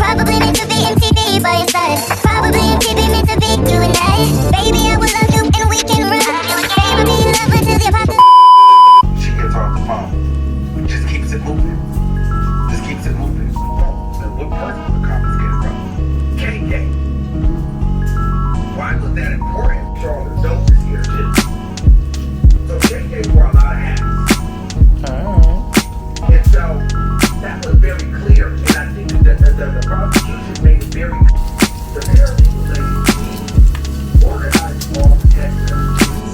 Probably meant to be MTV by your side. Probably MTV meant to be you and I. Baby, I will love you and we can run. Baby, be in love until the apocalypse. She gets off the phone. Just keeps it moving. Just keeps it moving. So what person was the confiscated from? KK. Why was that important? Charlotte Dope is here too. So KK wore a lot of hats. And so that was very clear. And I think that the prosecution made it very clear. The paralegal lady organized all the text messages.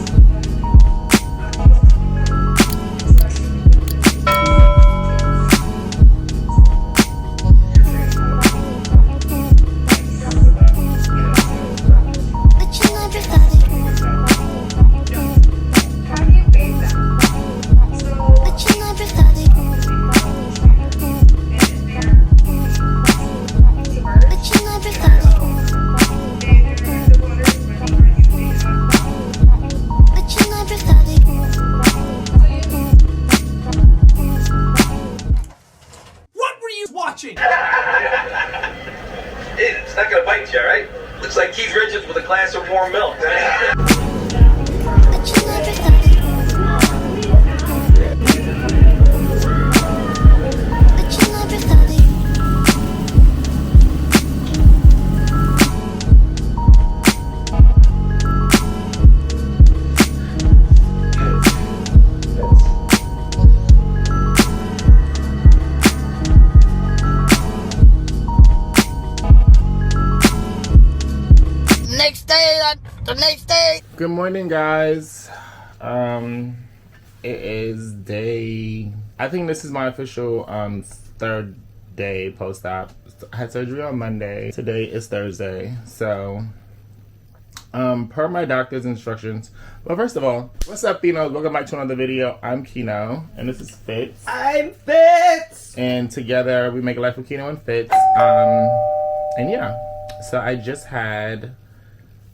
It's not gonna bite you, right? Looks like Keith Richards with a glass of warm milk. The next day. Good morning, guys. It is day, I think this is my official third day post-op. I had surgery on Monday. Today is Thursday. So per my doctor's instructions, well, first of all, what's up, Keno'S? Welcome back to another video. I'm Keno and this is Fitz. I'm Fitz. And together we make a life with Keno and Fitz. And yeah, so I just had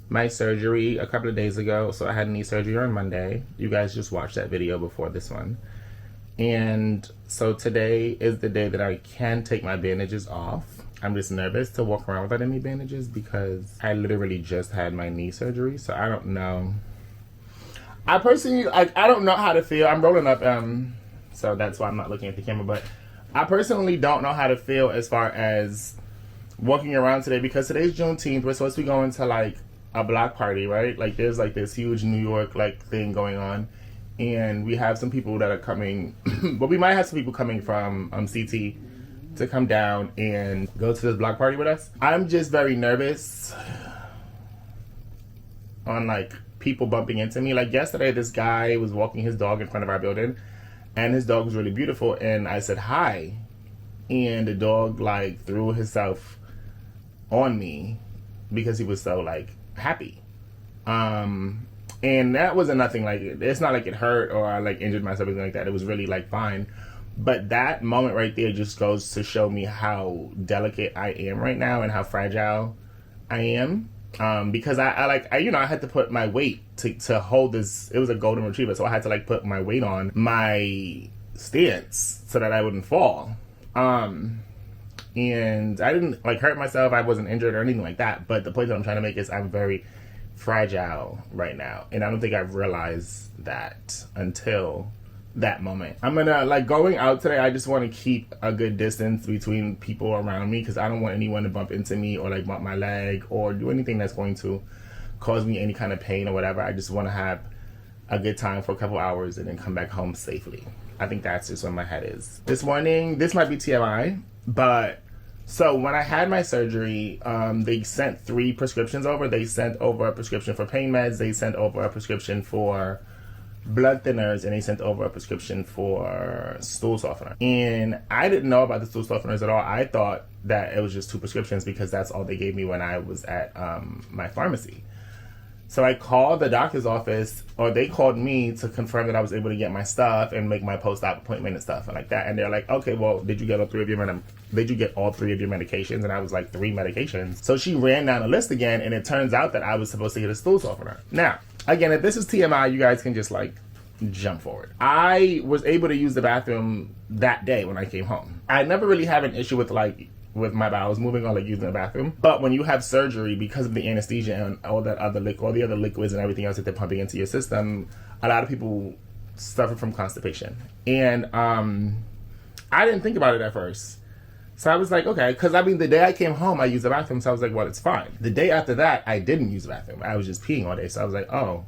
my surgery a couple of days ago. So I had knee surgery on Monday. You guys just watched that video before this one. And so today is the day that I can take my bandages off. I'm just nervous to walk around without any bandages because I literally just had my knee surgery. So I don't know. I personally, I don't know how to feel. I'm rolling up, so that's why I'm not looking at the camera. But I personally don't know how to feel as far as walking around today because today's Juneteenth. We're supposed to be going to like a block party, right? Like there's like this huge New York like thing going on, and we have some people that are coming but we might have some people coming from CT to come down and go to this block party with us. I'm just very nervous on like people bumping into me. Like yesterday this guy was walking his dog in front of our building and his dog was really beautiful and I said hi and the dog like threw himself on me because he was so like happy. And that wasn't nothing like it. It's not like it hurt or I like injured myself or anything like that. It was really like fine. But that moment right there just goes to show me how delicate I am right now and how fragile I am. Because I had to put my weight to hold this. It was a golden retriever, so I had to like put my weight on my stance so that I wouldn't fall. And I didn't like hurt myself. I wasn't injured or anything like that. But the point that I'm trying to make is I'm very fragile right now. And I don't think I've realized that until that moment. I'm gonna, like, going out today, I just want to keep a good distance between people around me because I don't want anyone to bump into me or like bump my leg or do anything that's going to cause me any kind of pain or whatever. I just want to have a good time for a couple hours and then come back home safely. I think that's just where my head is. This morning, this might be TMI, but so when I had my surgery, they sent 3 prescriptions over. They sent over a prescription for pain meds. They sent over a prescription for blood thinners, and they sent over a prescription for stool softener. And I didn't know about the stool softeners at all. I thought that it was just 2 prescriptions because that's all they gave me when I was at my pharmacy. So I called the doctor's office, or they called me to confirm that I was able to get my stuff and make my post-op appointment and stuff and like that. And they're like, okay, well, did you get all 3 of your medications? And I was like, 3 medications. So she ran down the list again, and it turns out that I was supposed to get a stool softener. Now, again, if this is TMI, you guys can just like jump forward. I was able to use the bathroom that day when I came home. I never really have an issue with like with my bowels moving or like using the bathroom. But when you have surgery, because of the anesthesia and all the other liquids and everything else that they're pumping into your system, a lot of people suffer from constipation. And I didn't think about it at first. So I was like, okay, because I mean, the day I came home, I used the bathroom, so I was like, well, it's fine. The day after that, I didn't use the bathroom. I was just peeing all day, so I was like, oh,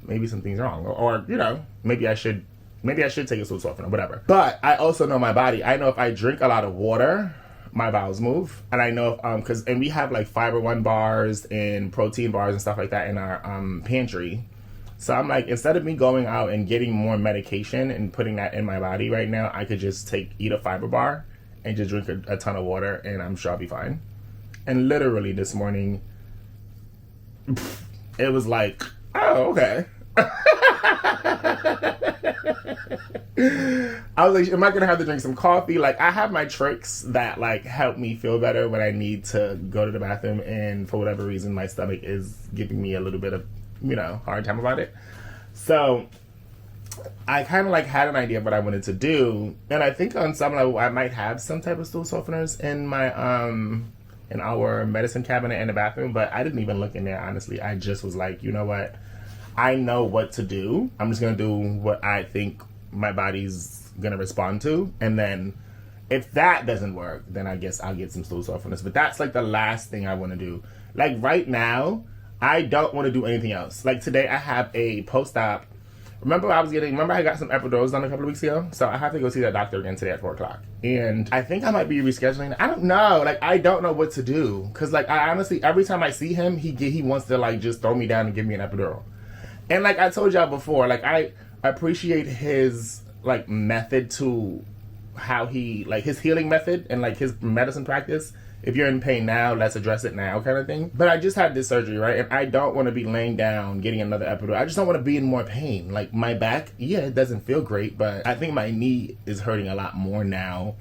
maybe something's wrong, or you know, maybe I should take a stool softener, whatever. But I also know my body. I know if I drink a lot of water, my bowels move. And I know if, and we have like Fiber One bars and protein bars and stuff like that in our pantry. So I'm like, instead of me going out and getting more medication and putting that in my body right now, I could just eat a fiber bar and just drink a ton of water, and I'm sure I'll be fine. And literally this morning, it was like, oh, okay. I was like, am I gonna have to drink some coffee? Like, I have my tricks that like help me feel better when I need to go to the bathroom, and for whatever reason my stomach is giving me a little bit of, you know, hard time about it. So I kind of like had an idea of what I wanted to do, and I think on some level I might have some type of stool softeners in my in our medicine cabinet in the bathroom, but I didn't even look in there, honestly. I just was like, you know what, I know what to do. I'm just gonna do what I think my body's gonna respond to, and then if that doesn't work, then I guess I'll get some stool softeners. But that's like the last thing I want to do. Like right now, I don't want to do anything else. Like today, I have a post-op. Remember I got some epidurals done a couple of weeks ago? So I have to go see that doctor again today at 4 o'clock. And I think I might be rescheduling. I don't know. Like, I don't know what to do. Because, like, I honestly, every time I see him, he wants to, like, just throw me down and give me an epidural. And, like, I told y'all before, like, I appreciate his, like, method to how he, like, his healing method and, like, his medicine practice. If you're in pain now, let's address it now kind of thing. But I just had this surgery, right? And I don't want to be laying down getting another epidural. I just don't want to be in more pain. Like my back, yeah, it doesn't feel great, but I think my knee is hurting a lot more now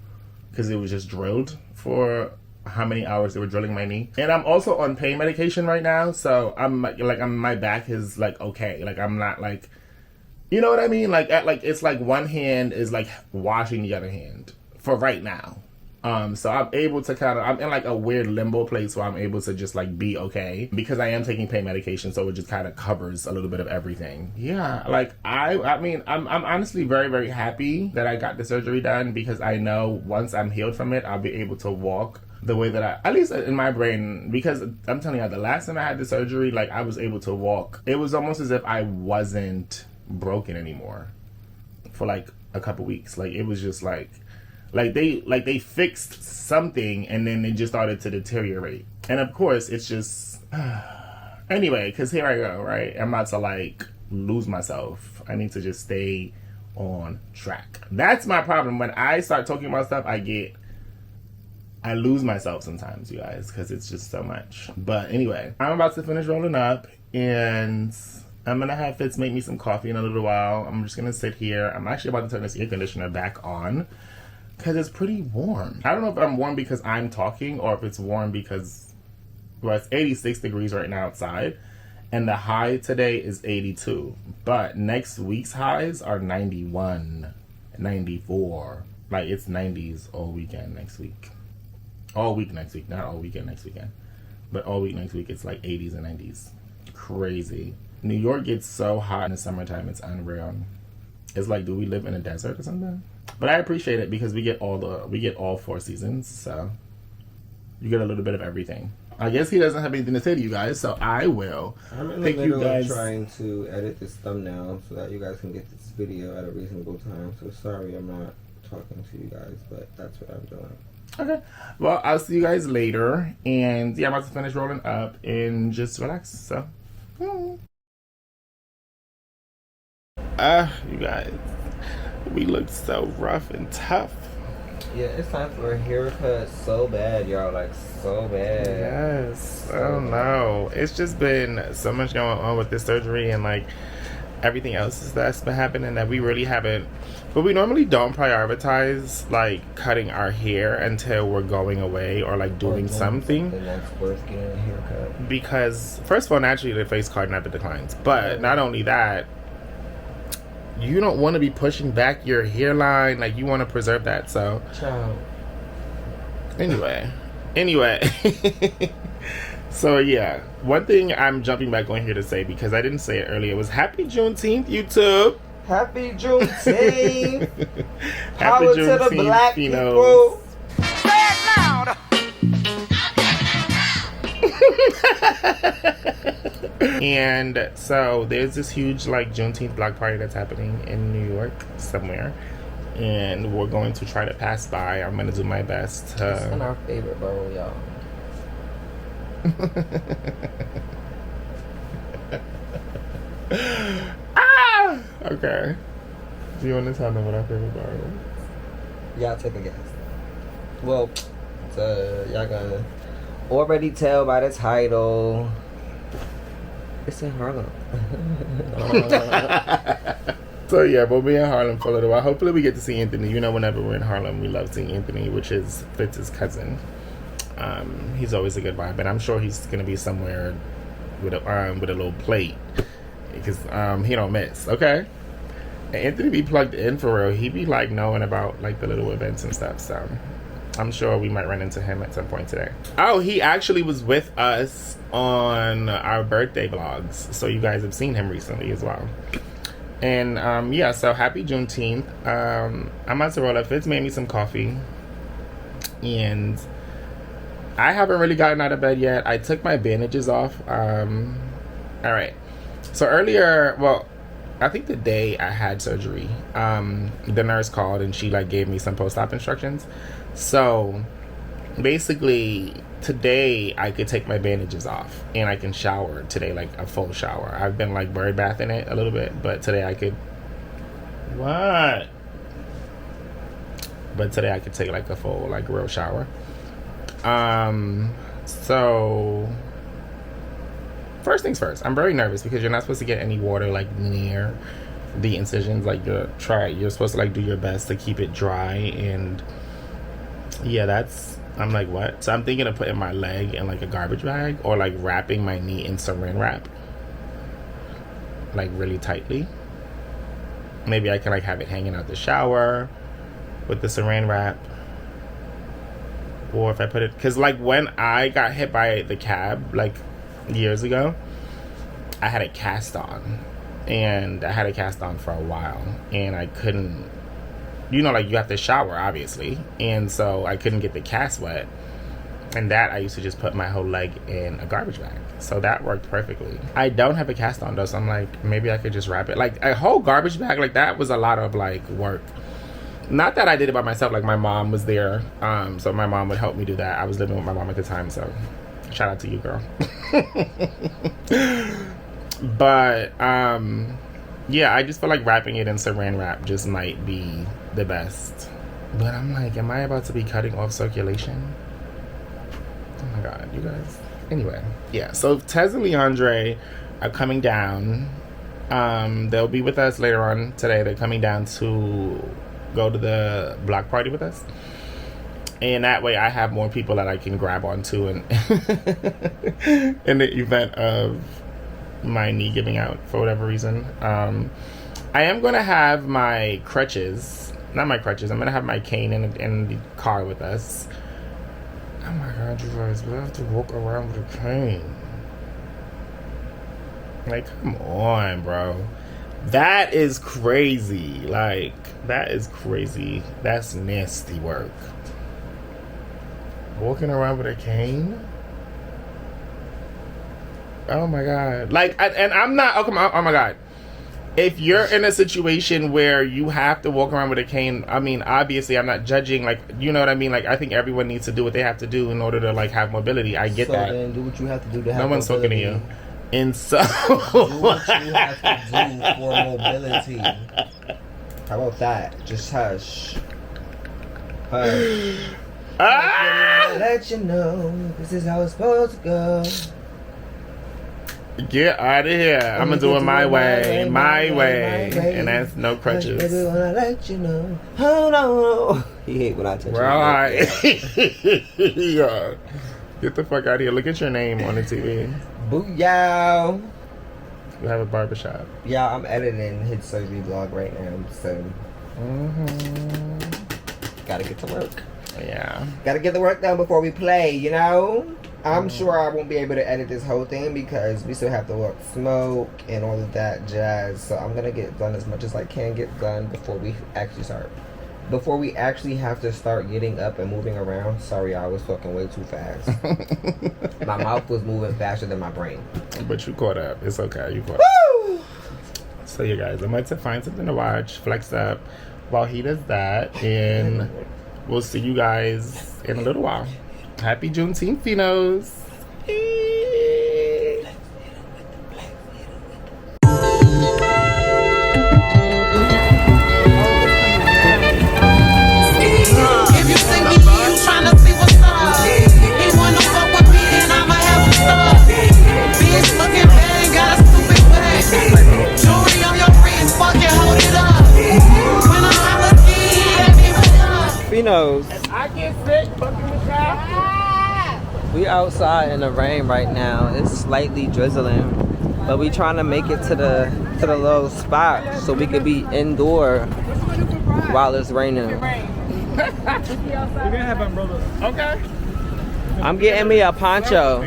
because it was just drilled for how many hours they were drilling my knee. And I'm also on pain medication right now. So my back is like, okay. Like I'm not like, you know what I mean? Like, it's like one hand is like washing the other hand for right now. So I'm able to I'm in like a weird limbo place where I'm able to just like be okay because I am taking pain medication, so it just kind of covers a little bit of everything. Yeah, like I mean, I'm honestly very, very happy that I got the surgery done because I know once I'm healed from it, I'll be able to walk the way that at least in my brain, because I'm telling you, the last time I had the surgery, like I was able to walk. It was almost as if I wasn't broken anymore for like a couple weeks. Like it was just like they fixed something and then it just started to deteriorate. And of course it's just anyway, because here I go, right? I'm about to like lose myself. I need to just stay on track. That's my problem. When I start talking about stuff, I lose myself sometimes, you guys, because it's just so much. But anyway, I'm about to finish rolling up and I'm gonna have Fitz make me some coffee in a little while. I'm just gonna sit here. I'm actually about to turn this air conditioner back on because it's pretty warm. I don't know if I'm warm because I'm talking or if it's warm because, well, it's 86 degrees right now outside and the high today is 82. But next week's highs are 91, 94. Like it's 90s all weekend next week. All week next week, not all weekend next weekend. But all week next week it's like 80s and 90s. Crazy. New York gets so hot in the summertime, it's unreal. It's like, do we live in a desert or something? But I appreciate it because we get all 4 seasons, so you get a little bit of everything. I guess he doesn't have anything to say to you guys, so I will. I'm in the middle of trying to edit this thumbnail so that you guys can get this video at a reasonable time. So sorry I'm not talking to you guys, but that's what I'm doing. Okay. Well, I'll see you guys later. And yeah, I'm about to finish rolling up and just relax. So, you guys, we look so rough and tough. Yeah, it's time for a haircut so bad, y'all. Like, so bad. Yes. Oh, no. It's just been so much going on with this surgery and, like, everything else that's been happening that we really haven't. But we normally don't prioritize, like, cutting our hair until we're going away or, like, doing something. That's worth getting a haircut. Because, first of all, naturally, the face card never declines. But not only that, you don't want to be pushing back your hairline. Like, you want to preserve that. So, child, Anyway. So yeah, one thing I'm jumping back on here to say, because I didn't say it earlier, was Happy Juneteenth, YouTube. Happy Juneteenth. Happy Power to the Juneteenth, black Keno'S. people. Say it loud. And so there's this huge like Juneteenth block party that's happening in New York somewhere, and we're going to try to pass by. I'm going to do my best It's to... in our favorite borough, y'all. Ah! Okay. Do you want to tell them what our favorite bar is? Y'all take a guess. Well, y'all gonna already tell by the title. It's in Harlem. So yeah, we'll be in Harlem for a little while. Hopefully we get to see Anthony. You know, whenever we're in Harlem, we love seeing Anthony, which is FITZ'S cousin. He's always a good vibe, and I'm sure he's gonna be somewhere with a little plate, because he don't miss. Okay. And Anthony be plugged in for real. He be like knowing about like the little events and stuff. So I'm sure we might run into him at some point today. Oh, he actually was with us on our birthday vlogs, so you guys have seen him recently as well. And yeah, so happy Juneteenth. I'm about to roll up. Fitz made me some coffee, and I haven't really gotten out of bed yet. I took my bandages off. All right. So earlier, well, I think the day I had surgery, the nurse called and she like gave me some post-op instructions. So basically today I could take my bandages off and I can shower today, like a full shower. I've been like bird bathing it a little bit, but today I could... What? But today I could take like a full, like real shower. So first things first, I'm very nervous because you're not supposed to get any water like near the incisions. Like you're supposed to like do your best to keep it dry, and yeah, I'm like, what? So I'm thinking of putting my leg in like a garbage bag, or like wrapping my knee in saran wrap, like really tightly. Maybe I can like have it hanging out the shower with the saran wrap. Or if I put it, because like when I got hit by the cab like years ago, I had a cast on, and I had a cast on for a while, and I couldn't, you know, like you have to shower obviously, and so I couldn't get the cast wet, and that I used to just put my whole leg in a garbage bag, so that worked perfectly. I don't have a cast on though, so I'm like, maybe I could just wrap it. Like a whole garbage bag like that was a lot of like work. Not that I did it by myself, like my mom was there, so my mom would help me do that. I was living with my mom at the time, so shout out to you, girl. But yeah, I just feel like wrapping it in saran wrap just might be the best. But I'm like, am I about to be cutting off circulation? Oh my god, you guys. Anyway, yeah, so Tez and Leandre are coming down. They'll be with us later on today. They're coming down to go to the block party with us, and that way I have more people that I can grab onto and in the event of my knee giving out for whatever reason. I am gonna have my crutches, not my crutches, I'm gonna have my cane in the car with us. Oh my god, you guys, we have to walk around with a cane. Like, come on, bro. That is crazy. Like, that is crazy. That's nasty work. Walking around with a cane? Oh my god. Like, and I'm not, oh my god. If you're in a situation where you have to walk around with a cane, I mean, obviously I'm not judging, like, you know what I mean? Like, I think everyone needs to do what they have to do in order to, like, have mobility. I get that. So then do what you have to do to have no one's mobility. talking to you. And so... Do what you have to do for mobility. How about that? Just hush. Hush. I'll let you know this is how it's supposed to go. Get out of here. I'm gonna do it my way. My way. And that's no crutches. Baby, when I let you know. Oh no. He hate when I touch Right. Yeah. Get the fuck out of here. Look at your name on the TV. Booyah. You have a barbershop. Yeah, I'm editing his surgery vlog right now, so gotta get to work. Yeah. Gotta get the work done before we play, you know? I'm sure I won't be able to edit this whole thing because we still have to work smoke and all of that jazz. So I'm gonna get done as much as I can get done before we actually start. Before we actually have to start getting up and moving around. Sorry, I was talking way too fast. My mouth was moving faster than my brain. But you caught up. It's okay. You caught Woo! up. So you guys, I'm going to find something to watch, flex up while he does that, and we'll see you guys in a little while. Happy Juneteenth, Keno'S. If you see me, you tryna see what's up. He wanna fuck with me and I'ma have him stuck. Bitch looking bad, got a stupid bag. Jewelry on your wrist, fucking hold it up. When I holler again, that mean what up. Keno'S. I get sick, fucking with y'all. We outside in the rain right now. It's slightly drizzling, but we trying to make it to the little spot so we could be indoor while it's raining. We're gonna have umbrellas. Okay. I'm getting me a poncho.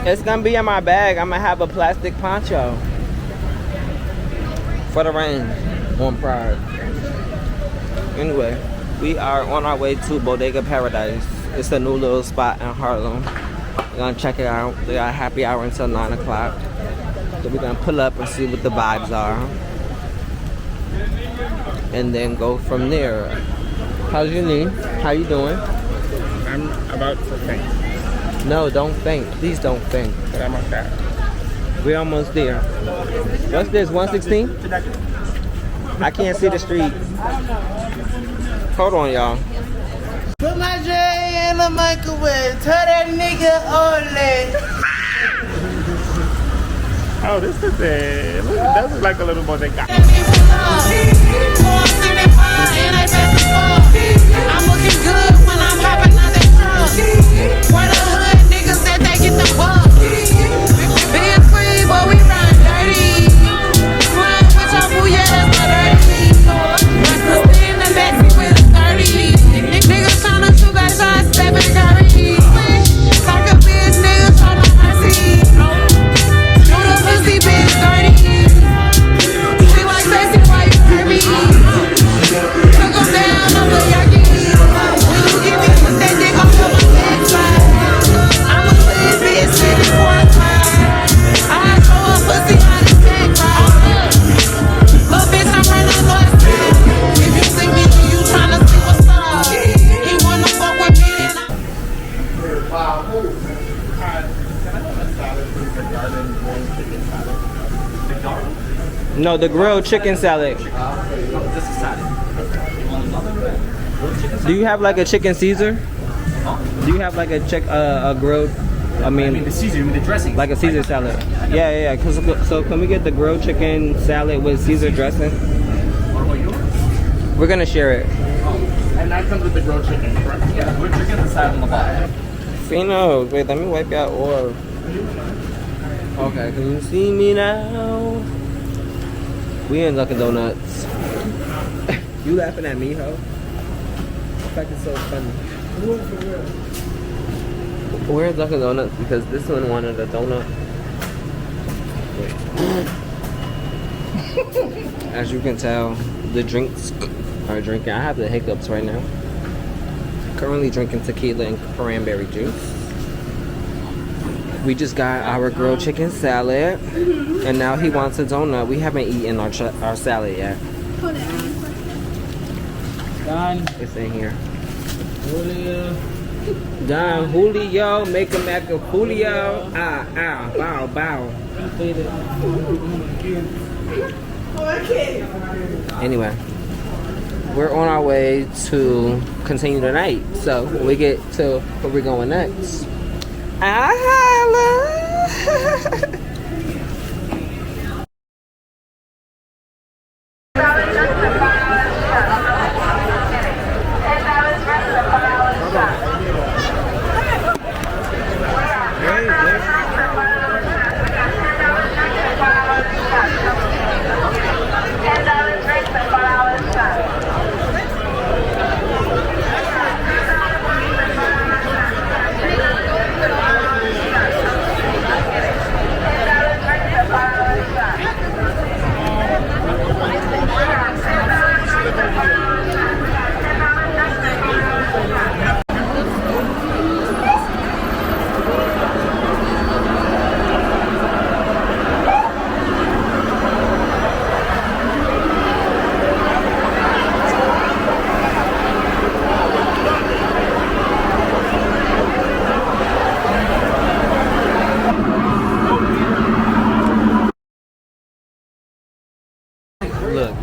It's gonna be in my bag. I'm gonna have a plastic poncho for the rain on Pride. Anyway, we are on our way to Bodega Paradise. It's a new little spot in Harlem. We're gonna check it out. They got happy hour until 9 o'clock. So we're gonna pull up and see what the vibes are. And then go from there. How's your knee? How you doing? I'm about to faint, No, don't faint. Please don't faint. but I'm okay. We're almost there. What's this, 116? I can't see the street. Hold on, y'all. Put my J in the microwave. Tell that nigga ole. Oh, this is it. Look, that looks like a little bodega. I'm looking good when I'm hopping on that truck. Where the hood niggas that they get the buck. Being free, but we run dirty. Run with your boo, yeah, that's my dirty. Run in the backseat with a 30. Niggas tryna shoot back shots, stepping dirty. Like a bitch, niggas tryna mercy. Do the pussy bitch dirty. She like sexy, why you hurt me? Took 'em down on the Yankee. When you give me with that dick, I'll feel my backside. I'm a slim bitch, living for a time. I throw a pussy on the set, right? Little bitch, I'm running north side. If you see me, you tryna see what's up. He wanna fuck with me and I. No, the grilled chicken salad. Do you have like a chicken Caesar? Do you have like a grilled? I mean The Caesar, you mean the dressing? like a Caesar salad. Yeah. So can we get the grilled chicken salad with Caesar dressing? What about yours? We're gonna share it. And that comes with the grilled chicken, correct? Yeah, we're chicken inside on the bottom. Fino, wait, let me wipe out oil. Okay, can you see me now? We in Dunkin' Donuts. You laughing at me, ho? The fact it's so funny. We're in Dunkin' Donuts because this one wanted a donut. Wait. As you can tell, the drinks are drinking. I have the hiccups right now. Currently drinking tequila and cranberry juice. We just got our grilled chicken salad, and now he wants a donut. We haven't eaten our salad yet. Done. It's in here. Julio. Don Julio, make him act a Julio. Bow, bow. Anyway, we're on our way to continue the night. So when we get to where we're going next, I holla.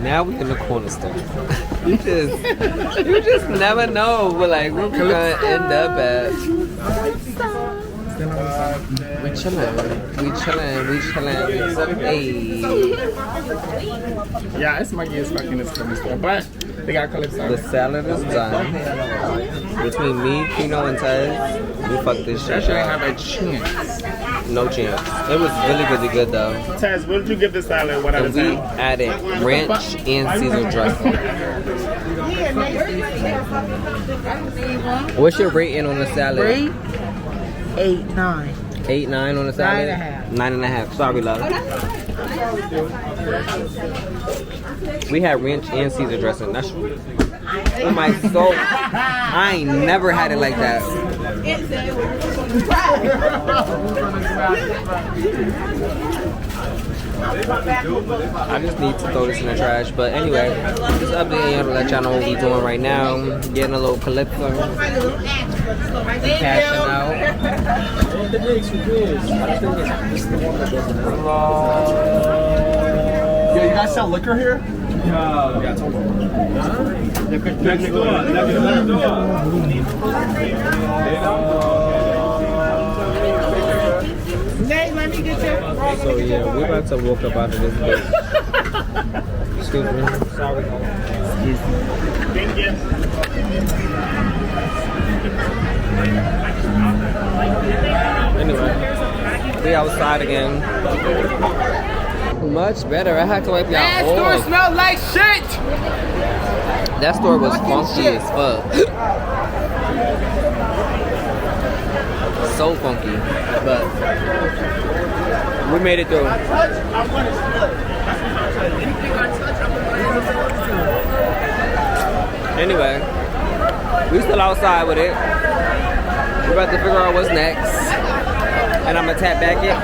Now we in the corner store. you just never know. But like, where we gonna end up at? We chillin'. Hey. Yeah, it's muggy as fuck in this corner store, but they got calypso. The salad is done. Between me, Keno, and Tez, we fucked this That shit shit ain't up. have a chance. No chance. It was really, really good though. Taz, what did you give this salad? What out And of we 10? added ranch and Caesar dressing. What's your rating on the salad? Rate? 8, 9. 8, 9 on the salad? 9.5. 9.5. Sorry, love. We had ranch and Caesar dressing. That's oh my soul. I ain't never had it like that. I just need to throw this in the trash. But anyway, just updating you to let y'all know what we're doing right now. Getting a little calypso. Cashing out. Yeah, you guys sell liquor here? Yeah, next door. Nate, let me get your. So yeah, we're about to walk up out of this bitch. Excuse me. Sorry. Thank you. Anyway, we outside again. Much better. I had to wipe y'all That store off. smells like shit. That store was Fucking funky shit. as fuck. So funky, but we made it through. Anyway, we still outside with it. We're about to figure out what's next, and I'm gonna tap back in.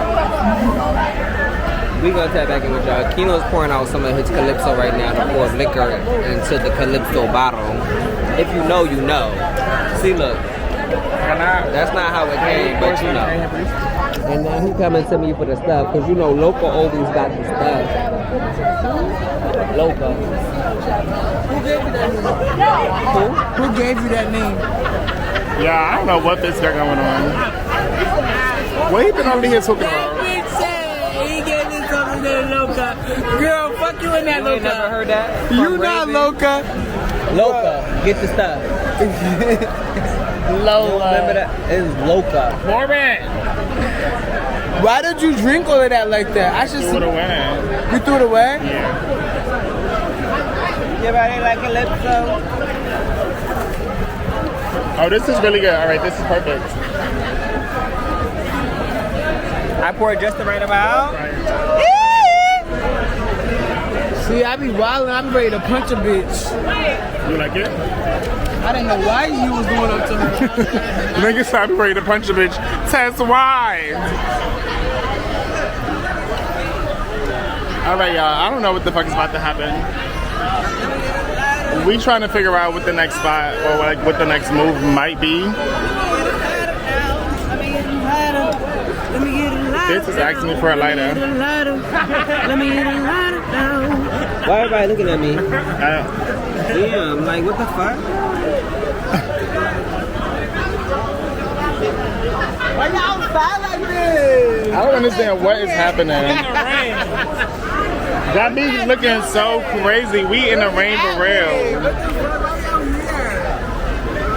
We gonna tap back in with y'all. Keno's pouring out some of his calypso right now to pour liquor into the calypso bottle. If you know, you know. See, look. That's not how it came, but you know. And then he coming to me for the stuff, because you know Loco always got the stuff. Loco. Who gave you that name? Yeah, I don't know what this got going on. What he been over here talking about? Bitch said he gave me something to Loca. Girl, fuck you in that You ain't never Loca. heard that? You From not Raven? Loca. Loca. Get the stuff. Lola. Remember that? It's Loca. Corbin! Why did you drink all of that like that? I should Threw it away. You threw it away? Yeah. Everybody like calypso? Oh, this is really good. All right, this is perfect. I poured just the right amount. See, I be wildin'. I'm ready to punch a bitch. You like it? I didn't know why you was going up to her. Nigga said I'm ready to punch a bitch. Test why? All right, y'all. I don't know what the fuck is about to happen. We trying to figure out what the next spot or like what the next move might be. This is asking me for a lighter. Why everybody looking at me? Damn, like what the fuck? Why you outside like this? I don't understand what is happening. That be looking so crazy. We in the rain for real.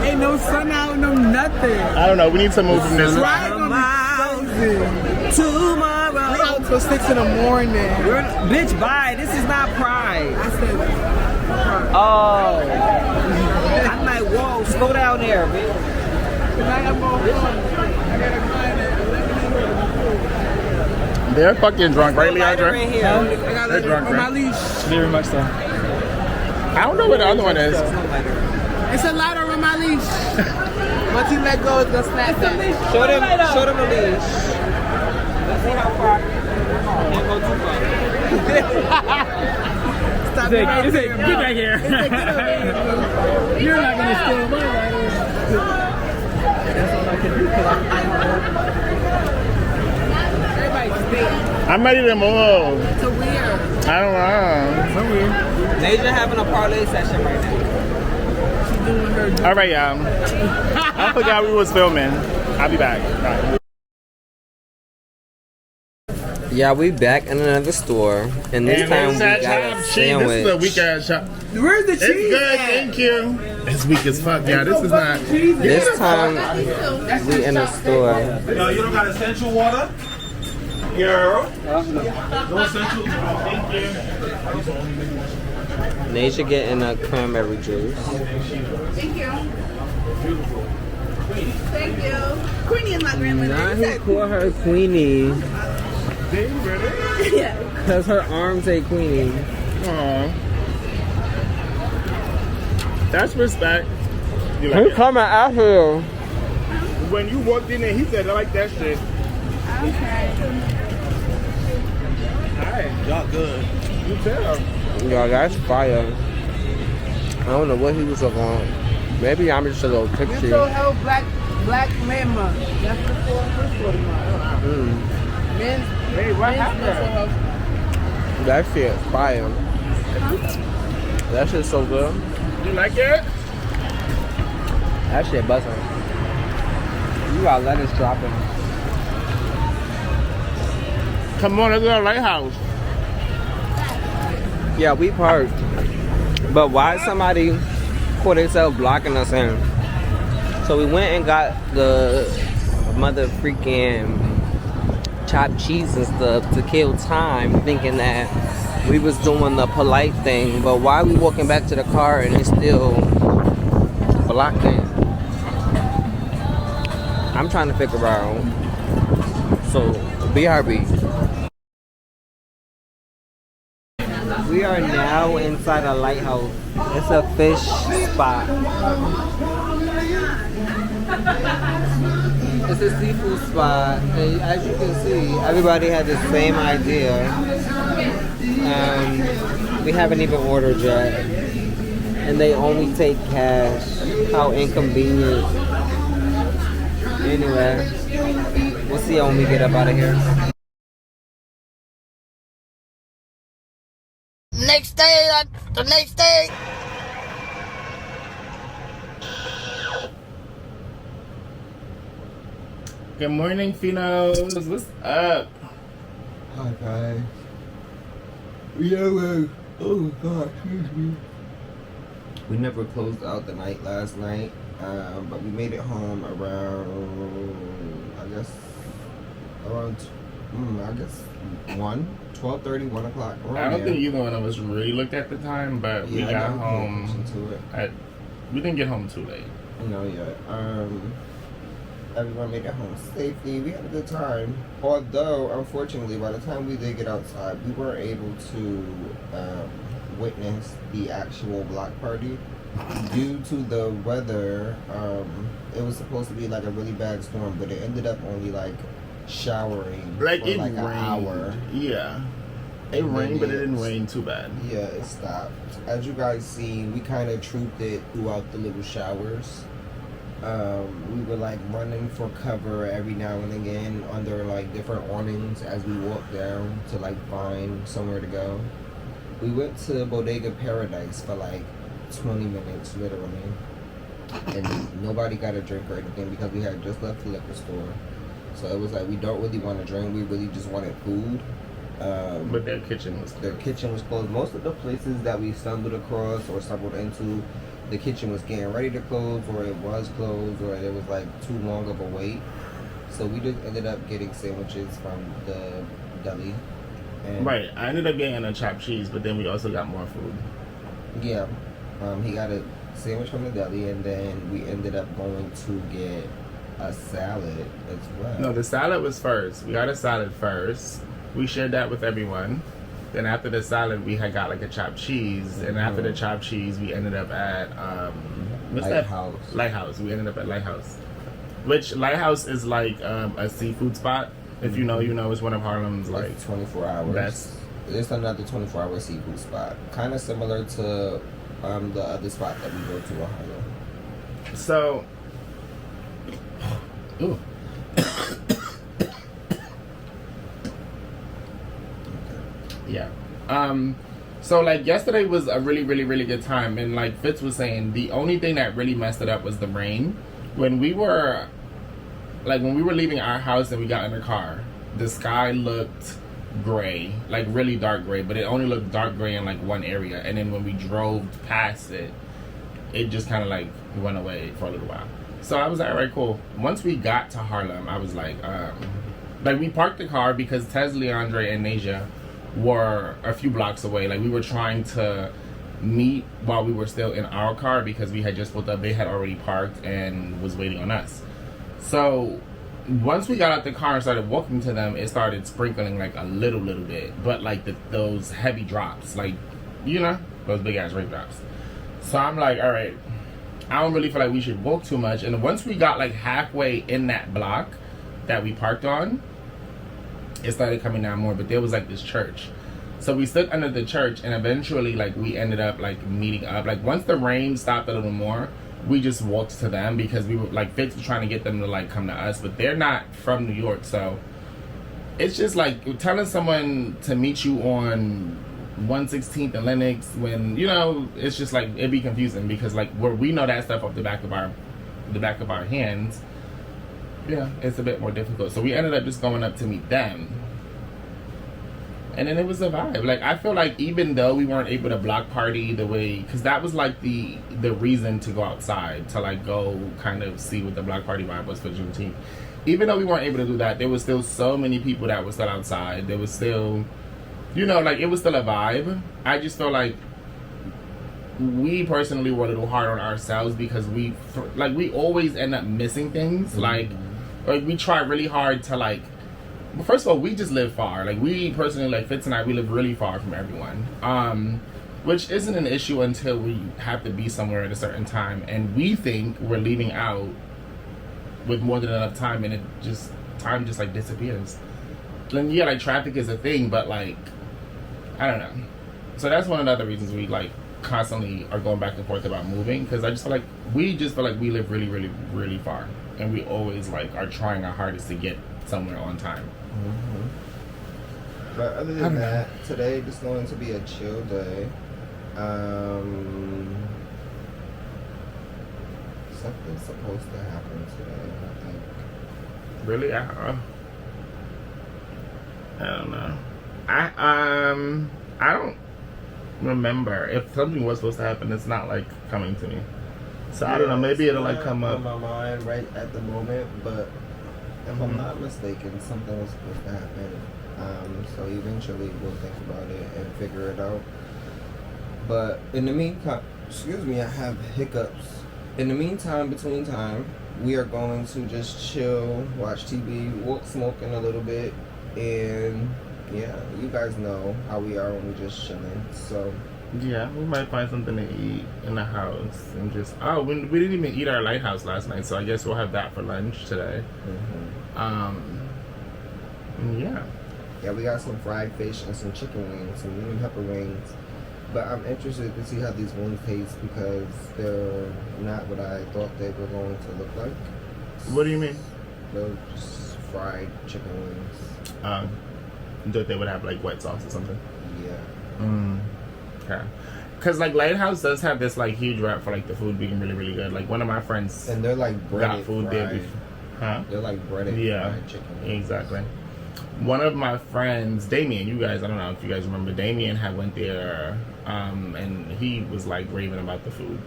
Ain't no sun out, no nothing. I don't know. We need to move from this. Pride gonna be crazy. Tomorrow. We out till 6 in the morning. Bitch, bye. This is not Pride. I said, Oh. I'm like, whoa, slow down there, bitch. tonight I'm going home. I gotta find it. They're fucking drunk, right, Lighter Leandra? in here. I gotta They're drunk, on my right? leash. Very much so. I don't know what the other one is. It's a lighter on my leash. Once you let go, it's gonna snap back. Show them a leash. Let's see how far. Can't go too far. Stop it right there, bro. Get back here. It's a get over here, bro. You're not gonna steal my lighter. That's all I can do. Everybody like stay I'm ready to move. to weird. I don't know. So weird. Nasia having a parlay session right now. She's doing her. All right, y'all. I forgot we was filming. I'll be back. Bye. Yeah, we back in another store, and this time we got a sandwich. This is a weak ass shop. Where's the It's cheese good, at? thank you. It's weak as fuck, y'all. This is not. This time we in the store. Yo, you don't got essential water? Yo. No essential. Thank you. Nasia getting a cranberry juice. Thank you. Thank you. Queenie is my grandmother. Now he call her Queenie. Yeah. Cause her arms say Queenie. Aw. That's respect. You Who like it? coming after you? When you walked in there, he said, I like that shit. Okay. Alright. Y'all good. You tell. Yo, that's fire. I don't know what he was about. Maybe I'm just a little tipsy. Mental health Black Man Month. That's the first one month. Men's Hey, what men's mental happened? health. That shit fire. That shit's so good. You like it? That shit buzzing. You got lettuce dropping. Come on, let's go to the lighthouse. Yeah, we parked. But why is somebody call themselves blocking us in? So we went and got the mother freaking chopped cheese and stuff to kill time, thinking that we was doing the polite thing. But why are we walking back to the car and it's still blocking? I'm trying to figure out. So BRB. We are now inside a lighthouse. It's a fish spot. It's a seafood spot. And as you can see, everybody had the same idea. We haven't even ordered yet. And they only take cash. How inconvenient. Anyway, we'll see when we get up out of here. The next day. Good morning, Keno'S. What's up? Hi, guys. Oh, God, excuse me. We never closed out the night last night, but we made it home around, around 12:30, 1 o'clock. I don't think either one of us really looked at the time, but we got home. We didn't get home too late. No, yet. Everyone made it home safely. We had a good time. Although, unfortunately, by the time we did get outside, we weren't able to witness the actual block party. Due to the weather, it was supposed to be like a really bad storm, but it ended up only like showering for like an hour. Yeah. It rained, but it didn't rain too bad. Yeah, it stopped. As you guys see, we kind of trooped it throughout the little showers. We were like running for cover every now and again under like different awnings as we walked down to like find somewhere to go. We went to Bodega Paradise for like 20 minutes literally, and nobody got a drink or anything because we had just left the liquor store. So it was like, we don't really want to drink, we really just wanted food. But their kitchen was closed. Most of the places that we stumbled across or stumbled into, the kitchen was getting ready to close, or it was closed, or it was like too long of a wait. So we just ended up getting sandwiches from the deli. And right. I ended up getting a chopped cheese, but then we also got more food. Yeah. He got a sandwich from the deli, and then we ended up going to get a salad as well. No, the salad was first. We got a salad first. We shared that with everyone. Then after the salad, we had got like a chopped cheese, and after the chopped cheese, we ended up at Lighthouse. Lighthouse. We ended up at Lighthouse, which Lighthouse is like a seafood spot. If you know, you know. It's one of Harlem's like 24 hours. best. It's another 24-hour seafood spot, kind of similar to the other spot that we go to in Harlem. So, ooh. So like yesterday was a really, really, really good time, and like Fitz was saying, the only thing that really messed it up was the rain. When we were leaving our house and we got in the car, the sky looked gray, like really dark gray, but it only looked dark gray in like one area, and then when we drove past it, it just kind of like went away for a little while. So I was like, all right, cool. Once we got to Harlem, I was like we parked the car because Tez, Leandre, and Nasia were a few blocks away. Like we were trying to meet while we were still in our car because we had just pulled up. They had already parked and was waiting on us. So once we got out the car and started walking to them, it started sprinkling like a little bit, but like those heavy drops, like, you know, those big ass raindrops. So I'm like, all right, I don't really feel like we should walk too much. And once we got like halfway in that block that we parked on, it started coming down more, but there was like this church. So we stood under the church, and eventually like we ended up like meeting up. Like once the rain stopped a little more, we just walked to them because we were like, Fitz was trying to get them to like come to us, but they're not from New York. So it's just like telling someone to meet you on 116th and Lenox when, you know, it's just like, it'd be confusing because like where we know that stuff off the back of our hands, yeah, it's a bit more difficult. So we ended up just going up to meet them. And then it was a vibe. Like, I feel like even though we weren't able to block party the way, because that was like the reason to go outside, to like go kind of see what the block party vibe was for Juneteenth. Even though we weren't able to do that, there was still so many people that were still outside. There was still, you know, like it was still a vibe. I just feel like we personally were a little hard on ourselves because we always end up missing things. Like we try really hard to like, first of all, we just live far. Like we personally, like Fitz and I, we live really far from everyone. Which isn't an issue until we have to be somewhere at a certain time, and we think we're leaving out with more than enough time, and time just like disappears. And yeah, like traffic is a thing, but like, I don't know. So that's one of the other reasons we like constantly are going back and forth about moving, because I just feel like we live really, really, really far, and we always like are trying our hardest to get somewhere on time. But other than that, today is going to be a chill day. Something's supposed to happen today, I think. Really? I don't know. I don't remember. If something was supposed to happen, it's not like coming to me. So I don't know. Maybe it'll like come up. On my mind right at the moment, but if I'm not mistaken, something was supposed to happen. So eventually we'll think about it and figure it out. But in the meantime, excuse me, I have hiccups. In the meantime, between time, we are going to just chill, watch TV, walk smoking a little bit, and yeah, you guys know how we are when we're just chilling. So yeah, we might find something to eat in the house and just we didn't even eat our lighthouse last night, so I guess we'll have that for lunch today. Yeah, we got some fried fish and some chicken wings, some lemon pepper wings. But I'm interested to see how these wings taste because they're not what I thought they were going to look like. What do you mean? They're just fried chicken wings. That they would have like wet sauce or something. Yeah. Okay. Because like Lighthouse does have this like huge rap for like the food being really, really good. Like one of my friends and they're like breaded got food there before. Huh? They're like breaded fried chicken. Exactly. One of my friends, Damien, you guys, I don't know if you guys remember, Damien had went there, and he was like raving about the food.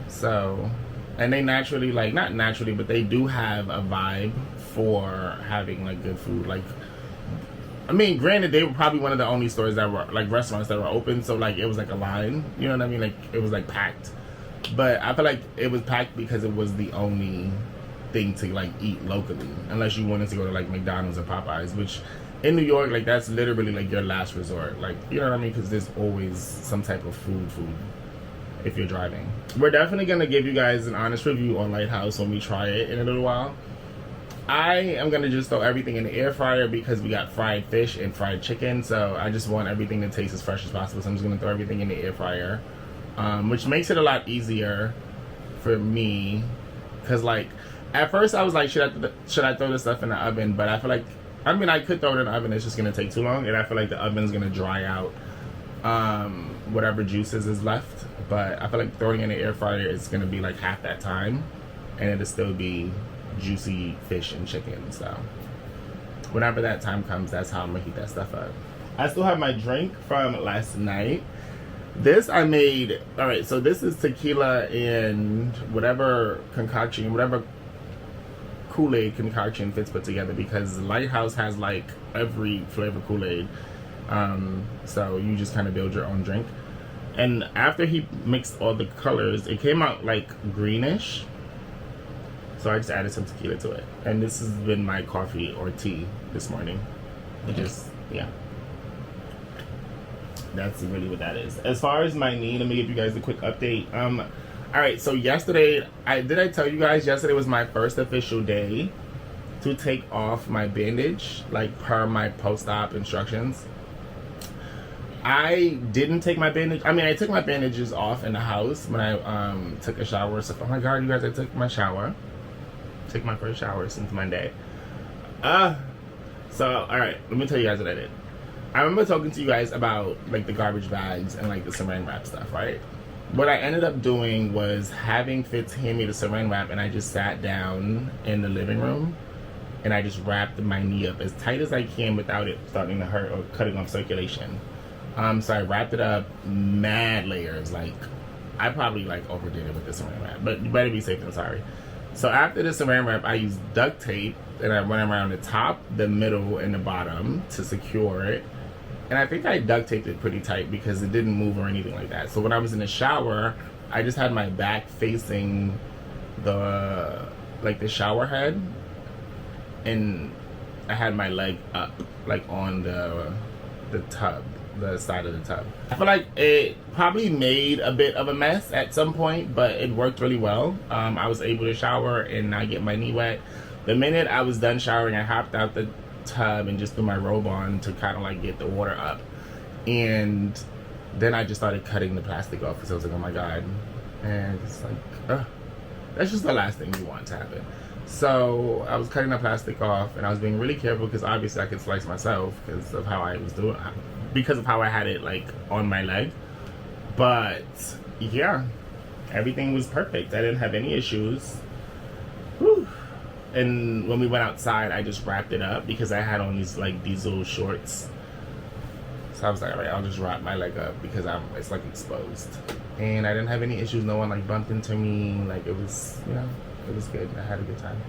So, and they naturally, like, not naturally, but they do have a vibe for having like good food. Like, I mean, granted, they were probably one of the only stores that were like restaurants that were open, so like it was like a line, you know what I mean? Like it was like packed. But I feel like it was packed because it was the only thing to like eat locally, unless you wanted to go to like McDonald's or Popeyes, which in New York, like that's literally like your last resort, like, you know what I mean, because there's always some type of food if you're driving. We're definitely gonna give you guys an honest review on Lighthouse when we try it in a little while. I am gonna just throw everything in the air fryer because we got fried fish and fried chicken, so I just want everything to taste as fresh as possible, so I'm just gonna throw everything in the air fryer, which makes it a lot easier for me, because like at first I was like, should I throw this stuff in the oven? But I feel like, I mean, I could throw it in the oven, it's just going to take too long, and I feel like the oven's going to dry out whatever juices is left. But I feel like throwing in the air fryer is gonna be like half that time, and it'll still be juicy fish and chicken. So whenever that time comes, that's how I'm gonna heat that stuff up. I still have my drink from last night. This I made. All right, so this is tequila and whatever concoction, whatever Kool-Aid concoction Fitz put together, because Lighthouse has like every flavor Kool-Aid. So you just kind of build your own drink. And after he mixed all the colors, it came out like greenish. So I just added some tequila to it. And this has been my coffee or tea this morning. It just, yeah. That's really what that is. As far as my knee, let me give you guys a quick update. Alright, so yesterday, did I tell you guys yesterday was my first official day to take off my bandage, like per my post-op instructions. I didn't take my bandage. I mean, I took my bandages off in the house when I took a shower. So, oh my god, you guys, I took my shower. Took my first shower since Monday. So, alright, let me tell you guys what I did. I remember talking to you guys about like the garbage bags and like the saran wrap stuff, right? What I ended up doing was having Fitz hand me the saran wrap, and I just sat down in the living room and I just wrapped my knee up as tight as I can without it starting to hurt or cutting off circulation. So I wrapped it up mad layers. Like, I probably like overdid it with the saran wrap, but you better be safe than sorry. So after the saran wrap, I used duct tape and I went around the top, the middle, and the bottom to secure it. And I think I duct taped it pretty tight because it didn't move or anything like that. So when I was in the shower, I just had my back facing the shower head, and I had my leg up, like on the tub, the side of the tub. I feel like it probably made a bit of a mess at some point, but it worked really well. I was able to shower and not get my knee wet. The minute I was done showering, I hopped out the tub and just threw my robe on to kind of like get the water up, and then I just started cutting the plastic off because I was like, oh my god. And it's like, that's just the last thing you want to happen. So I was cutting the plastic off, and I was being really careful because obviously I could slice myself because of how I was doing, because of how I had it like on my leg. But yeah, everything was perfect. I didn't have any issues. Whew. And when we went outside, I just wrapped it up because I had on these like diesel shorts. So I was like, all right, I'll just wrap my leg up because it's like exposed. And I didn't have any issues. No one like bumped into me. Like, it was, you know, it was good. I had a good time.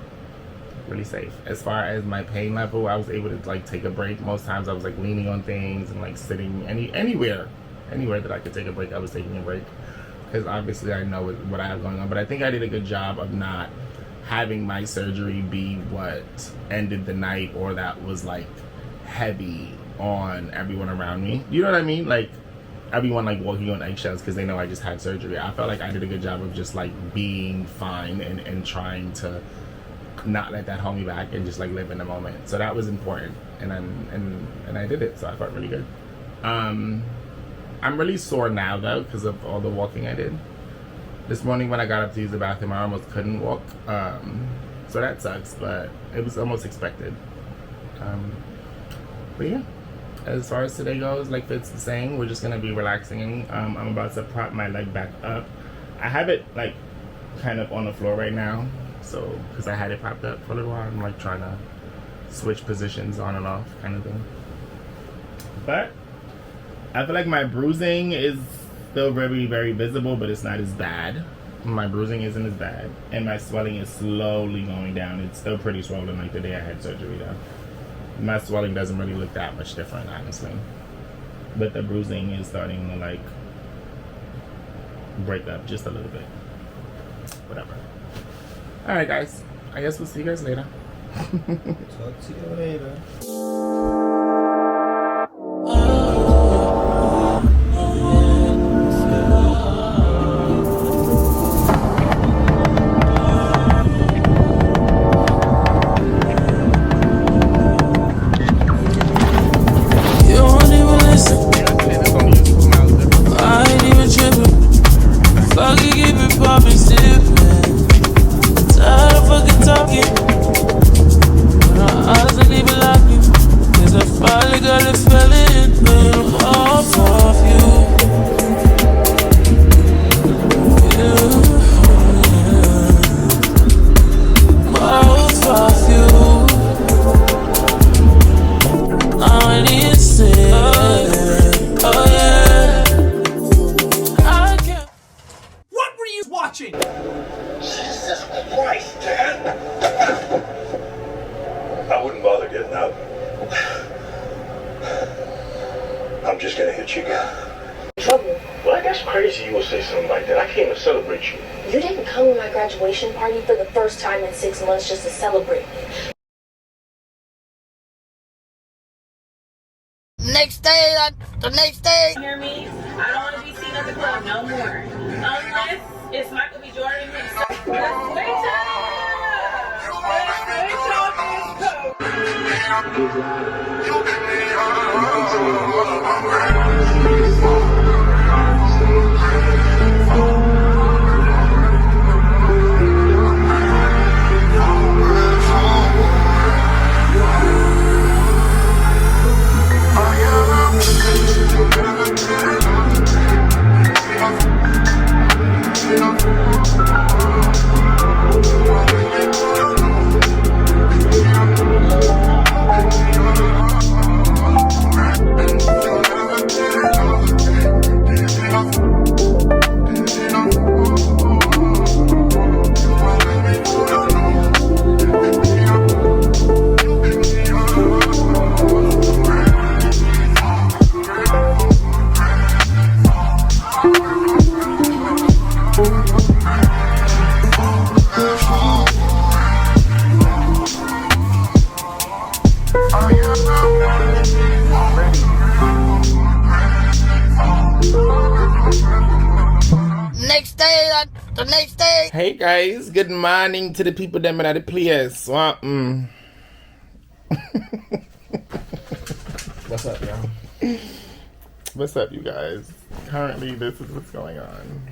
Really safe. As far as my pain level, I was able to like take a break. Most times I was like leaning on things and like sitting anywhere that I could take a break, I was taking a break. Because obviously I know what I have going on. But I think I did a good job of not having my surgery be what ended the night, or that was like heavy on everyone around me. You know what I mean? Like, everyone like walking on eggshells because they know I just had surgery. I felt like I did a good job of just like being fine and trying to not let that hold me back and just like live in the moment. So that was important, and I did it. So I felt really good. I'm really sore now though because of all the walking I did. This morning when I got up to use the bathroom, I almost couldn't walk. So that sucks, but it was almost expected. But yeah, as far as today goes, like Fitz was saying, we're just gonna be relaxing. I'm about to prop my leg back up. I have it like kind of on the floor right now, so because I had it propped up for a little while, I'm like trying to switch positions on and off kind of thing. But I feel like my bruising is still very, very visible, but it's not as bad. My bruising isn't as bad, and my swelling is slowly going down. It's still pretty swollen like the day I had surgery though. My swelling doesn't really look that much different, honestly. But the bruising is starting to like break up just a little bit. Whatever. Alright guys, I guess we'll see you guys later. Talk to you later. Tired of fucking talking, but our eyes ain't even locking. watching. Jesus Christ, Dad! I wouldn't bother getting up. I'm just gonna hit you again. Trouble. Well, that's crazy you would say something like that. I came to celebrate you. You didn't come to my graduation party for the first time in 6 months just to celebrate me. Next day, the next day. Hear me? I don't want to be seen at the club no more. Unless it's Michael B. Jordan himself. Let's wait the next day. Hey guys, good morning to the people that are at the place. What's up, y'all? What's up, you guys? Currently, this is what's going on.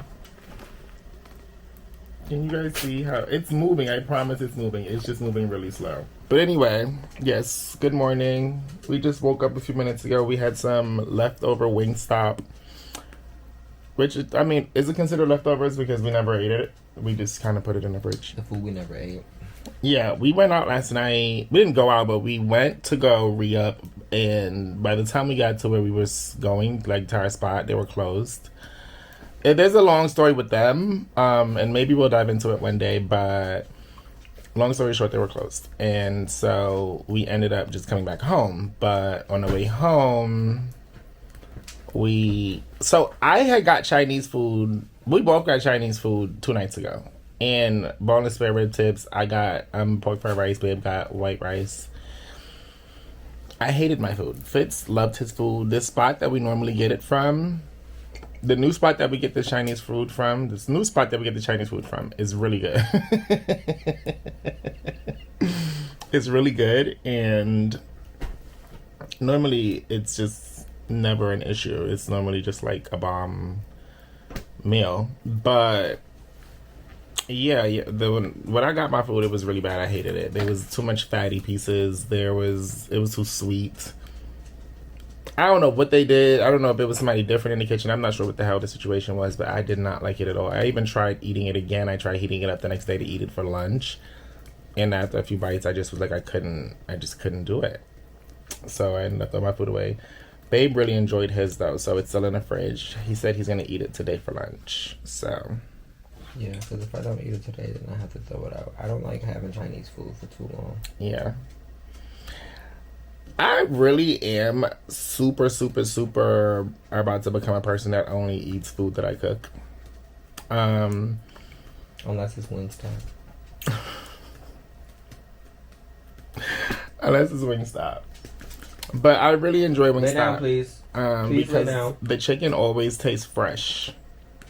Can you guys see how it's moving? I promise it's moving. It's just moving really slow. But anyway, yes, good morning. We just woke up a few minutes ago. We had some leftover Wingstop. Which, I mean, is it considered leftovers because we never ate it? We just kind of put it in the fridge. The food we never ate. Yeah, we went out last night. We didn't go out, but we went to go re-up. And by the time we got to where we was going, like to our spot, they were closed. There's a long story with them. And maybe we'll dive into it one day. But long story short, they were closed. And so we ended up just coming back home. But on the way home, so I had got Chinese food. We both got Chinese food 2 nights ago. And boneless spare rib tips. I got pork fried rice. Babe got white rice. I hated my food. Fitz loved his food. This spot that we normally get it from, the new spot that we get the Chinese food from, is really good. It's really good. And normally it's just never an issue. It's normally just like a bomb meal. But yeah, when I got my food, it was really bad. I hated it. There was too much fatty pieces. It was too sweet. I don't know what they did. I don't know if it was somebody different in the kitchen. I'm not sure what the hell the situation was, but I did not like it at all. I even tried eating it again. I tried heating it up the next day to eat it for lunch. And after a few bites, I just was like, I just couldn't do it. So I ended up throwing my food away. Babe really enjoyed his though, so it's still in the fridge. He said he's gonna eat it today for lunch. So yeah, because if I don't eat it today, then I have to throw it out. I don't like having Chinese food for too long. Yeah. I really am super about to become a person that only eats food that I cook. Unless it's Wingstop. Unless it's Wingstop. But I really enjoy Wingstop. Lay down, please. Please lay down. The chicken always tastes fresh.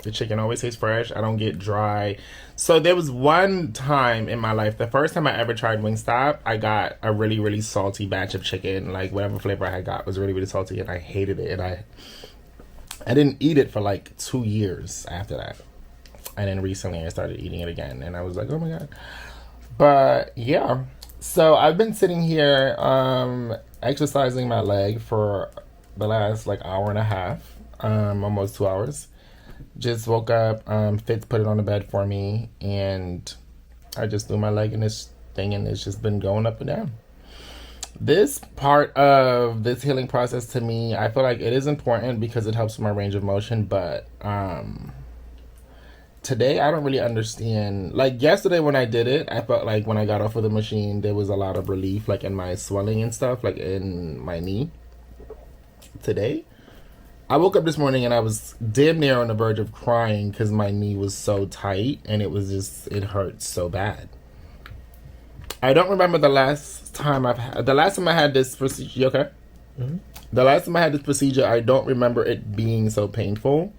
I don't get dry. So there was one time in my life, the first time I ever tried Wingstop, I got a really, really salty batch of chicken. Like whatever flavor I had got was really, really salty, and I hated it. And I didn't eat it for like 2 years after that. And then recently I started eating it again, and I was like, oh my God. But yeah, so I've been sitting here exercising my leg for the last like hour and a half, almost 2 hours. Just woke up, Fitz put it on the bed for me, and I just threw my leg in this thing, and it's just been going up and down. This part of this healing process to me, I feel like it is important because it helps with my range of motion, but today I don't really understand. Like yesterday when I did it, I felt like when I got off of the machine, there was a lot of relief, like in my swelling and stuff, like in my knee. Today, I woke up this morning and I was damn near on the verge of crying because my knee was so tight and it hurt so bad. I don't remember the last time I had this procedure. You okay? Mm-hmm. The last time I had this procedure, I don't remember it being so painful.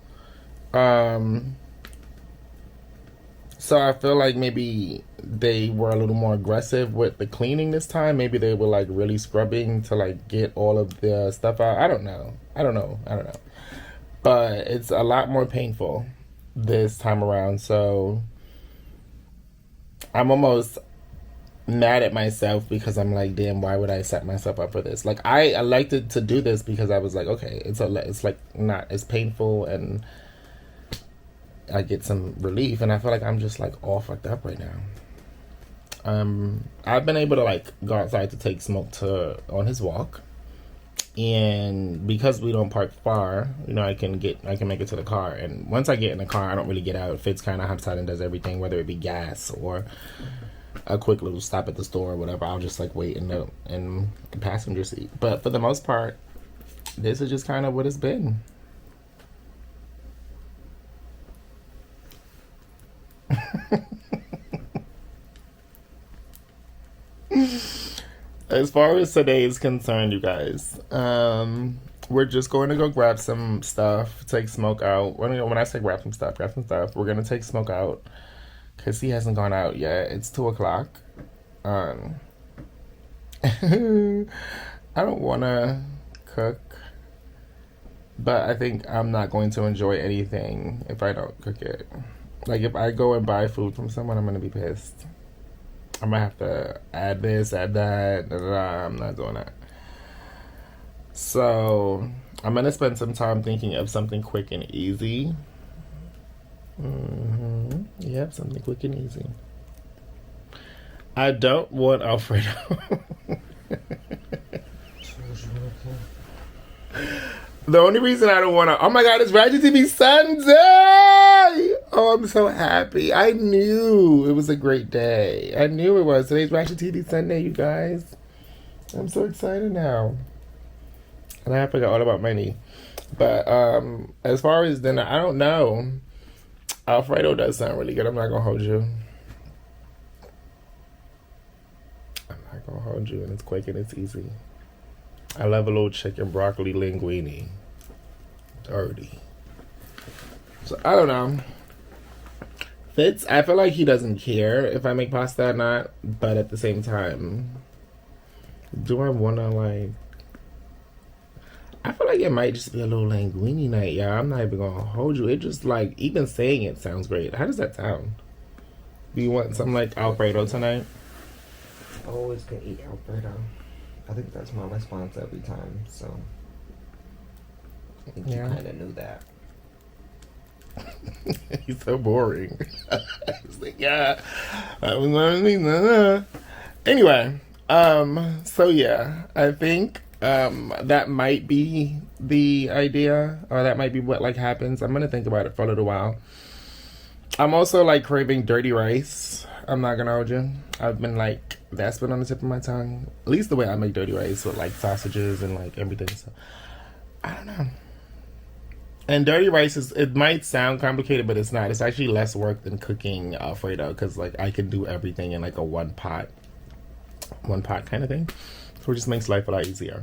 So I feel like maybe they were a little more aggressive with the cleaning this time. Maybe they were like really scrubbing to like get all of the stuff out. I don't know. But it's a lot more painful this time around. So I'm almost mad at myself because I'm like, damn, why would I set myself up for this? Like I elected to do this because I was like, okay, it's like not as painful and I get some relief, and I feel like I'm just like all fucked up right now. I've been able to like go outside to take Smoke on his walk, and because we don't park far, you know, I can make it to the car. And once I get in the car, I don't really get out. Fitz kind of hops out and does everything, whether it be gas or a quick little stop at the store or whatever. I'll just like wait in the passenger seat. But for the most part, this is just kind of what it's been. As far as today is concerned, you guys, we're just going to go grab some stuff, take Smoke out. When I say grab some stuff, we're going to take Smoke out because he hasn't gone out yet. It's 2:00. I don't want to cook, but I think I'm not going to enjoy anything if I don't cook it. Like, if I go and buy food from someone, I'm going to be pissed. I might have to add this, add that. I'm not doing that. So, I'm going to spend some time thinking of something quick and easy. Yep, something quick and easy. I don't want Alfredo. The only reason I don't want to... Oh my God, it's Ratchet TV Sunday! Oh, I'm so happy. I knew it was a great day. I knew it was. Today's Ratchet TV Sunday, you guys. I'm so excited now. And I forgot all about my knee. But as far as dinner, I don't know. Alfredo does sound really good. I'm not going to hold you. And it's quick and it's easy. I love a little chicken broccoli linguine. Dirty. So, I don't know. Fitz, I feel like he doesn't care if I make pasta or not. But at the same time, do I want to, like... I feel like it might just be a little linguine night, y'all. I'm not even going to hold you. It just, like, even saying it sounds great. How does that sound? Do you want something like Alfredo tonight? I always can eat Alfredo. I think that's my response every time, so I think you kind of knew that. He's so boring. He's like, yeah, I was learning. Anyway, so yeah, I think that might be the idea, or that might be what like happens. I'm gonna think about it for a little while. I'm also like craving dirty rice. I'm not gonna hold you. I've been like, that's been on the tip of my tongue. At least the way I make dirty rice with like sausages and like everything. So I don't know. And dirty rice it might sound complicated, but it's not. It's actually less work than cooking Alfredo because like I can do everything in like a one pot kind of thing. So it just makes life a lot easier.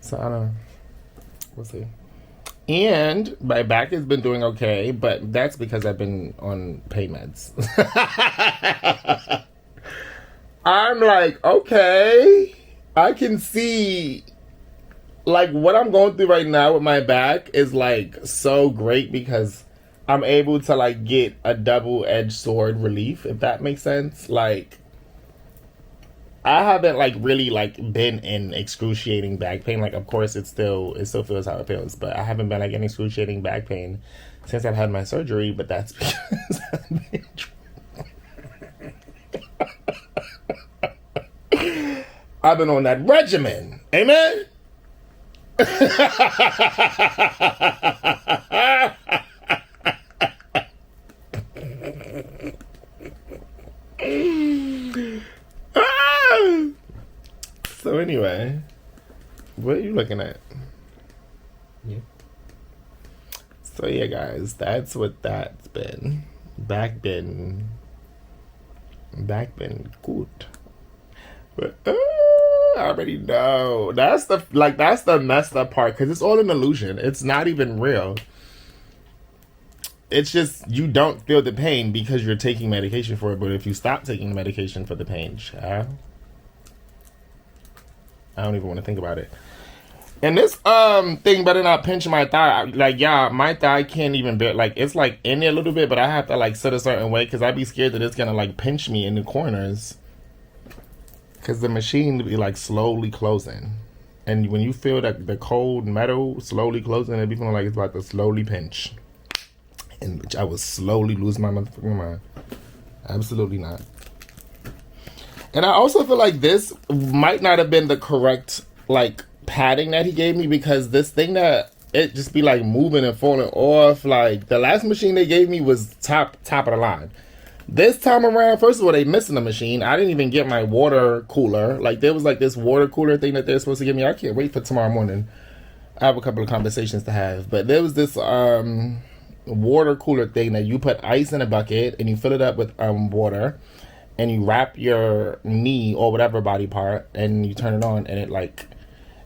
So I don't know. We'll see. And my back has been doing okay, but that's because I've been on pain meds. I'm like, okay, I can see, like, what I'm going through right now with my back is, like, so great because I'm able to, like, get a double-edged sword relief, if that makes sense. Like, I haven't, like, really, like, been in excruciating back pain. Like, of course, it still feels how it feels, but I haven't been, like, in excruciating back pain since I've had my surgery, but that's because I've been I've been on that regimen. Amen? So anyway, what are you looking at? Yeah. So yeah, guys, that's what that's been. Back been good. But I already know. That's the messed up part, because it's all an illusion. It's not even real. It's just you don't feel the pain because you're taking medication for it. But if you stop taking medication for the pain, child, I don't even want to think about it. And this thing better not pinch my thigh. Like, yeah, my thigh can't even bear. Like, it's like in there a little bit, but I have to like sit a certain way because I'd be scared that it's gonna like pinch me in the corners. Because the machine be like slowly closing, and when you feel that the cold metal slowly closing, it be feeling like it's about to slowly pinch. And which I would slowly lose my motherfucking mind. Absolutely not. And I also feel like this might not have been the correct like padding that he gave me, because this thing that it just be like moving and falling off. Like the last machine they gave me was top of the line. This time around, first of all, they missing the machine. I didn't even get my water cooler. Like there was like this water cooler thing that they're supposed to give me. I can't wait for tomorrow morning. I have a couple of conversations to have, but there was this water cooler thing that you put ice in a bucket and you fill it up with water, and you wrap your knee or whatever body part and you turn it on, and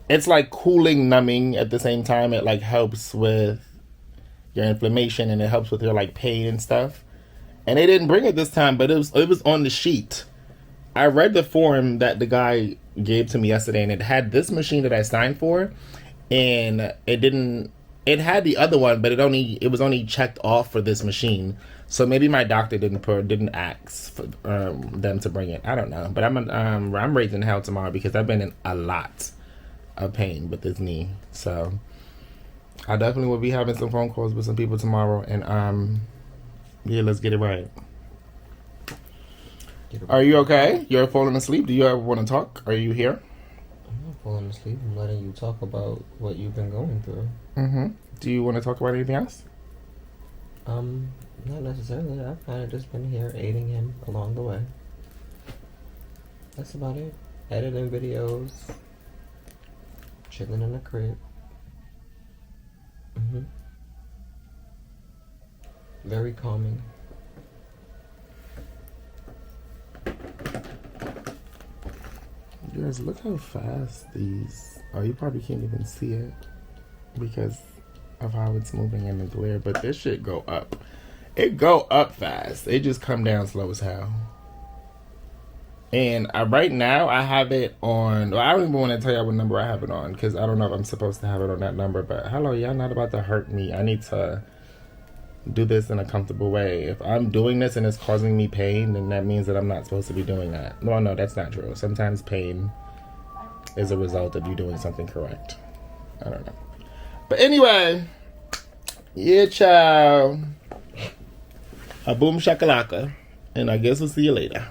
it's like cooling, numbing at the same time. It like helps with your inflammation and it helps with your like pain and stuff. And they didn't bring it this time, but it was on the sheet. I read the form that the guy gave to me yesterday, and it had this machine that I signed for, and it had the other one, but it was only checked off for this machine. So maybe my doctor didn't ask for them to bring it. I don't know, but I'm raising hell tomorrow because I've been in a lot of pain with this knee. So I definitely will be having some phone calls with some people tomorrow, and yeah, let's get it right. Are you okay? You're falling asleep? Do you ever want to talk? Are you here? I'm not falling asleep. I'm letting you talk about what you've been going through. Mm-hmm. Do you want to talk about anything else? Not necessarily. I've kind of just been here aiding him along the way. That's about it. Editing videos. Chilling in the crib. Mm-hmm. Very calming. Guys, look how fast these... Oh, you probably can't even see it because of how it's moving in the glare, but this shit go up. It go up fast. It just come down slow as hell. And right now, I have it on... Well, I don't even want to tell you what number I have it on, because I don't know if I'm supposed to have it on that number, but hello, y'all not about to hurt me. I need to do this in a comfortable way. If I'm doing this and it's causing me pain, then that means that I'm not supposed to be doing that. No, that's not true. Sometimes pain is a result of you doing something correct. I don't know. But anyway, yeah, child. A boom shakalaka. And I guess we'll see you later.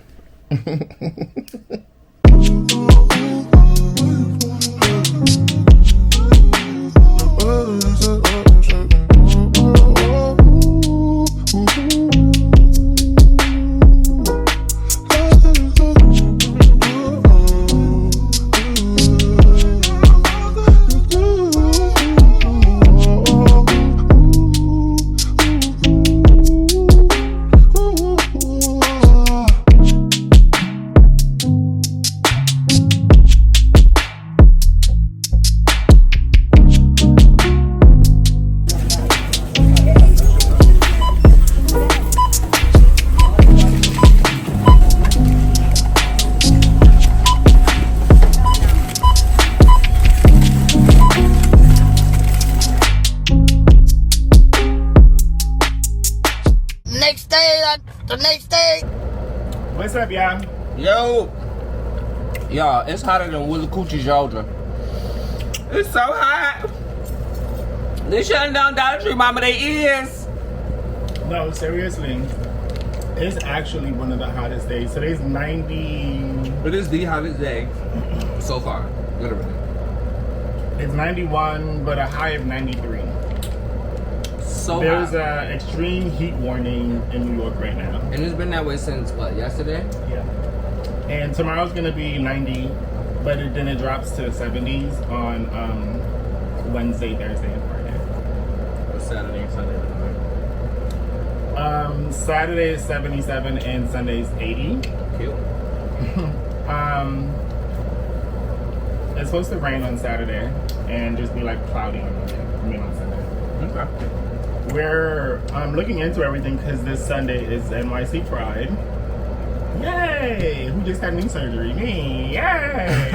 The next day. What's up, y'all? Yo. Y'all, it's hotter than Willie Coochie, Georgia. It's so hot. They shutting down Dollar Tree, mama, they is. No, seriously. It's actually one of the hottest days. Today's 90. It is the hottest day so far, literally. It's 91, but a high of 93. So so There's hot. an extreme heat warning in New York right now. And it's been that way since, what, yesterday? Yeah. And tomorrow's going to be 90, but then it drops to 70s on Wednesday, Thursday, and Friday. What's Saturday and Sunday? Saturday is 77 and Sunday is 80. Cute. It's supposed to rain on Saturday and just be like cloudy on Monday. I mean on Sunday. Okay. We're looking into everything because this Sunday is NYC Pride. Yay! Who just had knee surgery? Me! Yay!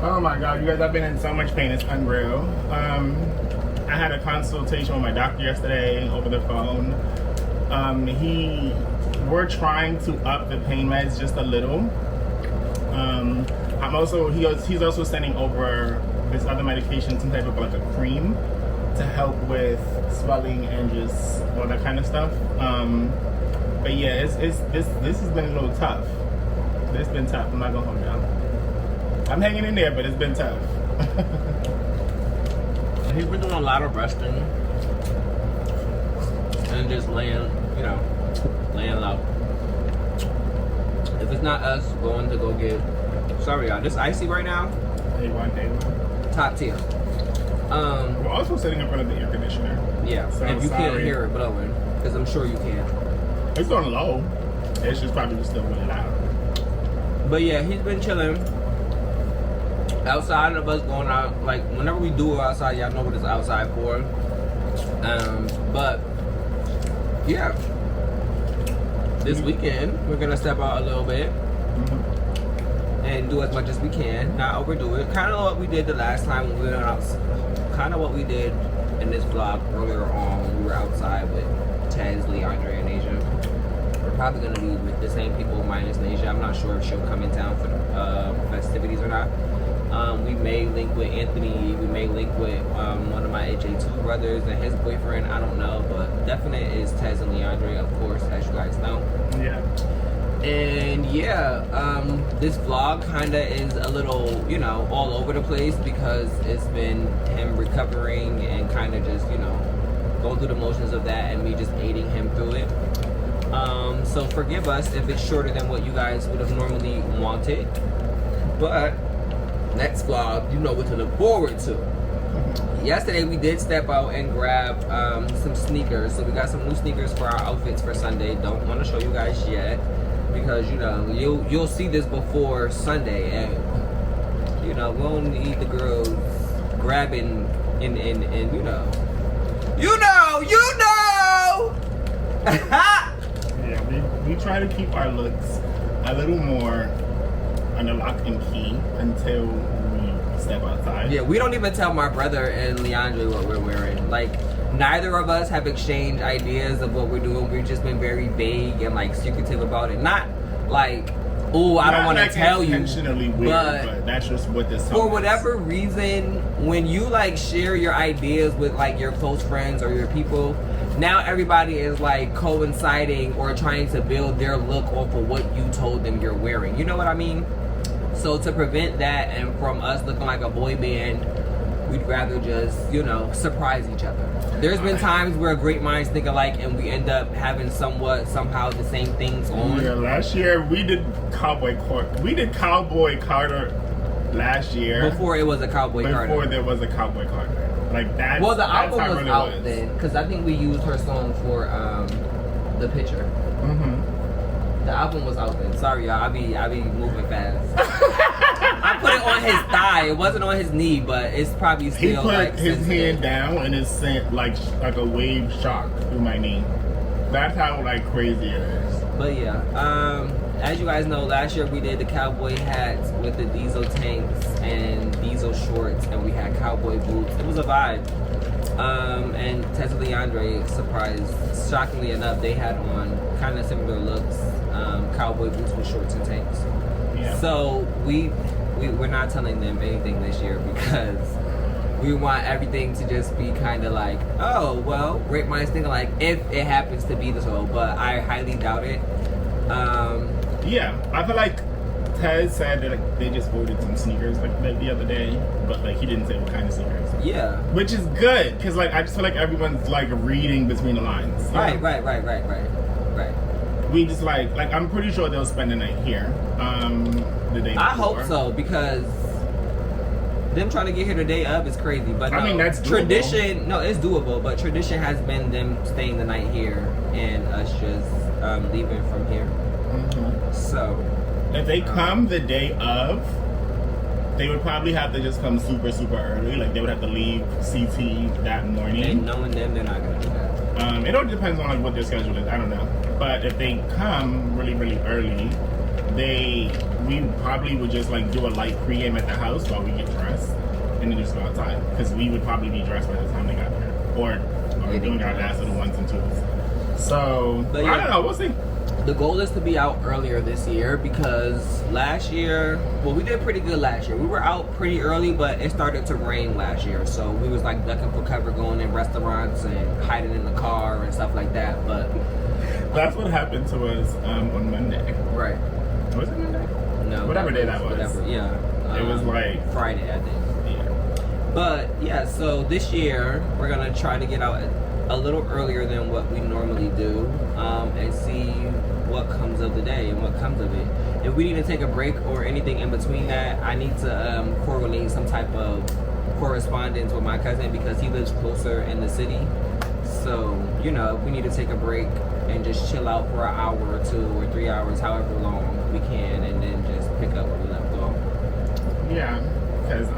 Oh my god, you guys, I've been in so much pain. It's unreal. I had a consultation with my doctor yesterday over the phone. We're trying to up the pain meds just a little. He's also sending over this other medication, some type of like a cream to help with swelling and just all that kind of stuff. But yeah, this has been a little tough. It's been tough. I'm not gonna hold y'all. I'm hanging in there, but it's been tough. He's been doing a lot of resting and just laying low. If it's not us going to go get, sorry y'all, this icy right now. A1. Top tier. We're also setting up under the air conditioner. Yeah, so if you can't hear it blowing, because I'm sure you can. It's on low. It's just probably still really loud. But yeah, he's been chilling. Outside of us going out, like whenever we do outside, y'all know what it's outside for. But yeah, this weekend we're gonna step out a little bit and do as much as we can, not overdo it. Kind of what we did the last time when we went out. Kind of what we did in this vlog earlier on when we were outside with Tez, Leandre, and Asia. We're probably gonna be with the same people minus Asia. I'm not sure if she'll come in town for the festivities or not. We may link with Anthony. We may link with one of my HA2 brothers and his boyfriend. I don't know, but definite is Tez and Leandre, of course, as you guys know. Yeah. And yeah, this vlog kind of is a little, all over the place because it's been him recovering and kind of just, going through the motions of that and me just aiding him through it. So forgive us if it's shorter than what you guys would have normally wanted, but next vlog, you know what to look forward to. Yesterday we did step out and grab some sneakers. So we got some new sneakers for our outfits for Sunday. Don't want to show you guys yet because you'll see this before Sunday, and we don't need the girls grabbing and Yeah, we try to keep our looks a little more under lock and key until we step outside. Yeah, we don't even tell my brother and Leandre what we're wearing. Like, neither of us have exchanged ideas of what we're doing. We've just been very vague and like secretive about it. Not like, oh, I don't want to tell you. Intentionally weird, but that's just what this song for is. whatever reason, when you like share your ideas with like your close friends or your people, now everybody is like coinciding or trying to build their look off of what you told them you're wearing. You know what I mean? So to prevent that and from us looking like a boy band, we'd rather just, surprise each other. There's been times where great minds think alike and we end up having somehow the same things on. Yeah, last year we did Cowboy Carter last year. Before it was a Cowboy Carter. Before there was a Cowboy Carter. Like that. Well, the album was really out then, because I think we used her song for the picture. The album was out then. Sorry, y'all. I be moving fast. I put it on his thigh. It wasn't on his knee, but it's probably still he put like his sensitive. hand down and it sent like a wave shock through my knee. That's how like crazy it is. But yeah, as you guys know, last year we did the cowboy hats with the diesel tanks and diesel shorts, and we had cowboy boots. It was a vibe. And Tessa Leandre, shockingly enough, they had on kind of similar looks, cowboy boots with shorts and tanks. Yeah. So we're not telling them anything this year because we want everything to just be kind of like, oh, well, great minds think alike if it happens to be so, but I highly doubt it. Yeah, I feel like Tez said that like, they just ordered some sneakers like the other day, but like he didn't say what kind of sneakers. Yeah. Which is good, because like I just feel like everyone's like reading between the lines. Right. We just like I'm pretty sure they'll spend the night here. The day before. I hope so, because them trying to get here the day of is crazy. But no, I mean, that's doable. Tradition. No, it's doable, but tradition has been them staying the night here and us just leaving from here. Mm-hmm. So if they come the day of, they would probably have to just come super early. Like they would have to leave CT that morning. And knowing them, they're not gonna do that. It all depends on like what their schedule is. I don't know. But if they come really early, we probably would just like do a light pregame at the house while we get dressed, and then just go outside, because we would probably be dressed by the time they got there, or doing our last little ones and twos. So But yeah, I don't know. We'll see. The goal is to be out earlier this year, because last year, well, we did pretty good last year. We were out pretty early, but it started to rain last year, so we was like ducking for cover, going in restaurants and hiding in the car and stuff like that. But that's what happened to us on Monday. Right. Was it Monday? No. Whatever day that was. Whatever. Yeah. It was like Friday, I think. Yeah. But yeah, so this year we're gonna try to get out a little earlier than what we normally do, and see what comes of the day and what comes of it. If we need to take a break or anything in between that, I need to coordinate some type of correspondence with my cousin, because he lives closer in the city. So, you know, if we need to take a break and just chill out for an hour or 2 or 3 hours, however long we can, and then just pick up where we left off. Yeah, because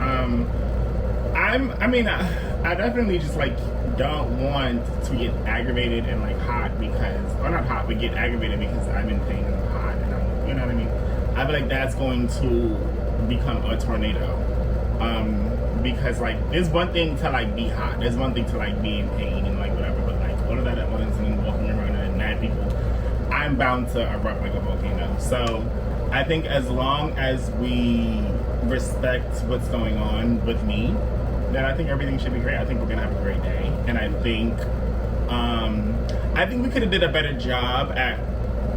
I definitely just like don't want to get aggravated and like hot, because, or not hot, but get aggravated because I'm in pain and I'm hot, and you know what I mean? I feel like that's going to become a tornado. Because like there's one thing to like be hot, there's one thing to like be in pain and like whatever, but like all of that at once and then walking around and mad people, I'm bound to erupt like a volcano. So I think as long as we respect what's going on with me, then I think everything should be great. I think we're gonna have a great day, and I think we could have did a better job at.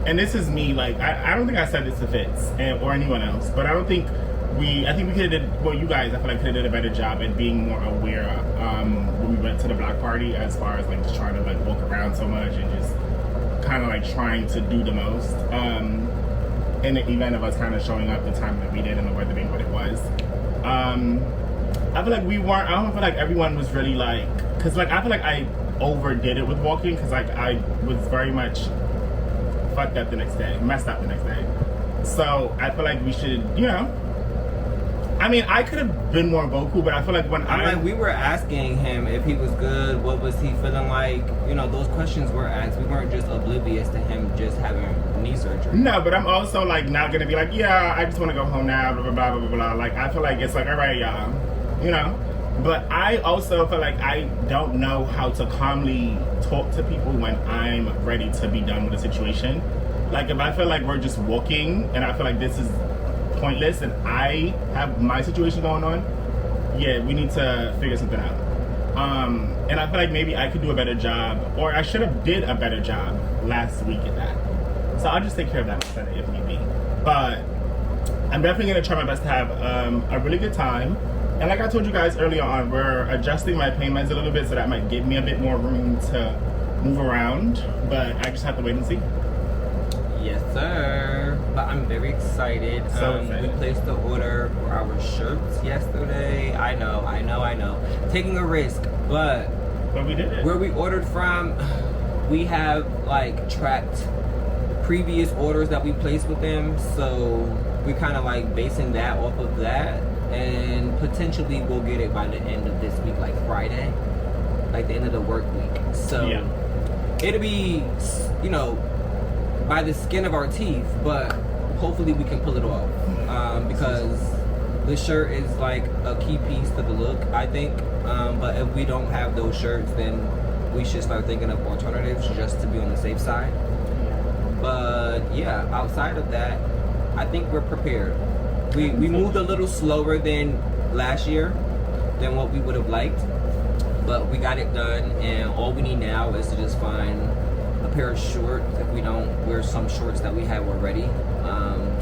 And this is me. Like I don't think I said this to Fitz or anyone else, but I think we could have did. Well, you guys, I feel like could have did a better job at being more aware when we went to the block party, as far as like just trying to like walk around so much and just kind of like trying to do the most. In the event of us kind of showing up the time that we did and the weather being what it was. I feel like we weren't, I don't feel like everyone was really like, because like I feel like I overdid it with walking, because like I was very much fucked up the next day, messed up the next day. So I feel like we should, you know, I mean, I could have been more vocal, but I feel like when we were asking him if he was good, what was he feeling like, you know, those questions were asked. We weren't just oblivious to him just having knee surgery. No, but I'm also like not gonna be like, yeah, I just want to go home now, blah blah blah blah blah. Like I feel like it's like, all right, y'all, you know. But I also feel like I don't know how to calmly talk to people when I'm ready to be done with a situation. Like if I feel like we're just walking and I feel like this is pointless and I have my situation going on, yeah, we need to figure something out. And I feel like maybe I could do a better job, or I should have did a better job last week at that. So I'll just take care of that on Sunday if need be. But I'm definitely gonna try my best to have a really good time. And like I told you guys earlier on, we're adjusting my pain meds a little bit, so that might give me a bit more room to move around. But I just have to wait and see. Yes, sir. But I'm very excited. So excited. We placed the order for our shirts yesterday. I know. Taking a risk, but we did it. Where we ordered from, we have like tracked previous orders that we placed with them, so we're kind of like basing that off of that, and potentially we'll get it by the end of this week, like Friday, like the end of the work week. So yeah. It'll be, you know, by the skin of our teeth, but hopefully we can pull it off, because the shirt is like a key piece to the look, I think. But if we don't have those shirts, then we should start thinking of alternatives just to be on the safe side. But yeah, outside of that, I think we're prepared. We moved a little slower than last year, than what we would have liked, but we got it done, and all we need now is to just find the pair of shorts if we don't wear some shorts that we have already.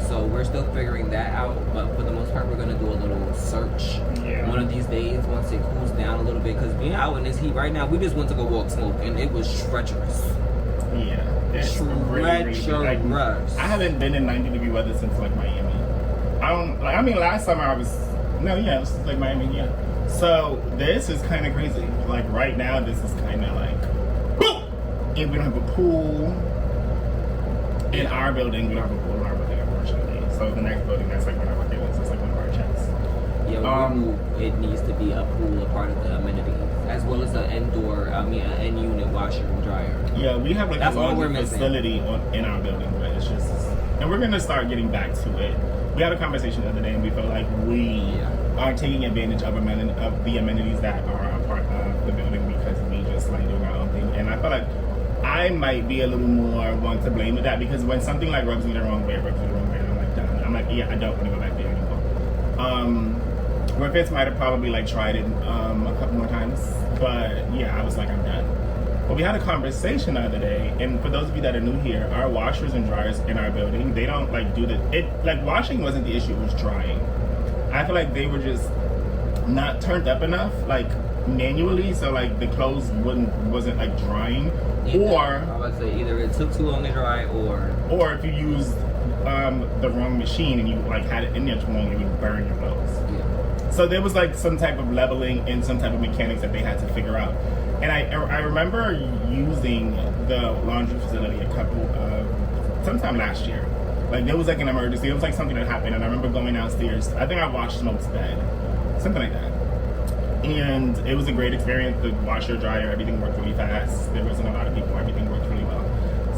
So we're still figuring that out, but for the most part, we're gonna do a little search one of these days once it cools down a little bit. Because being out in this heat right now, we just went to go walk smoke, and it was treacherous. Yeah, it's treacherous. Like, I haven't been in 90-degree weather since like Miami. I mean, last summer I was it was like Miami. Yeah. So this is kind of crazy. Like right now, this is kind of like, boom! And we don't have a pool in our building. We don't have a pool in our building, unfortunately. So the next building, that's like one of our buildings. It's like one of our checks. Yeah, it needs to be a pool, a part of the amenities, as well as an an unit washer and dryer. Yeah, we have like a laundry facility in our building, but it's just, and we're gonna start getting back to it. We had a conversation the other day, and we feel like we are taking advantage of the amenities that are a part of the building because we just like doing our own thing. And I feel like I might be a little more one to blame with that because when something like rubs me the wrong way, and I'm like done. I'm like, yeah, I don't want to go back there anymore. Where Fitz might have probably like tried it a couple more times, but yeah, I was like, I'm done. But we had a conversation the other day, and for those of you that are new here, our washers and dryers in our building, they don't like do like washing wasn't the issue, it was drying. I feel like they were just not turned up enough, like manually, so like the clothes wasn't like drying. I would say either it took too long to dry, or if you used the wrong machine and you like had it in there too long, it would burn your clothes. Yeah. So there was like some type of leveling and some type of mechanics that they had to figure out. And I remember using the laundry facility sometime last year. Like there was like an emergency. It was like something that happened, and I remember going downstairs. I think I washed Smoke's bed, something like that. And it was a great experience. The washer, dryer, everything worked really fast. There wasn't a lot of people. Everything worked really well.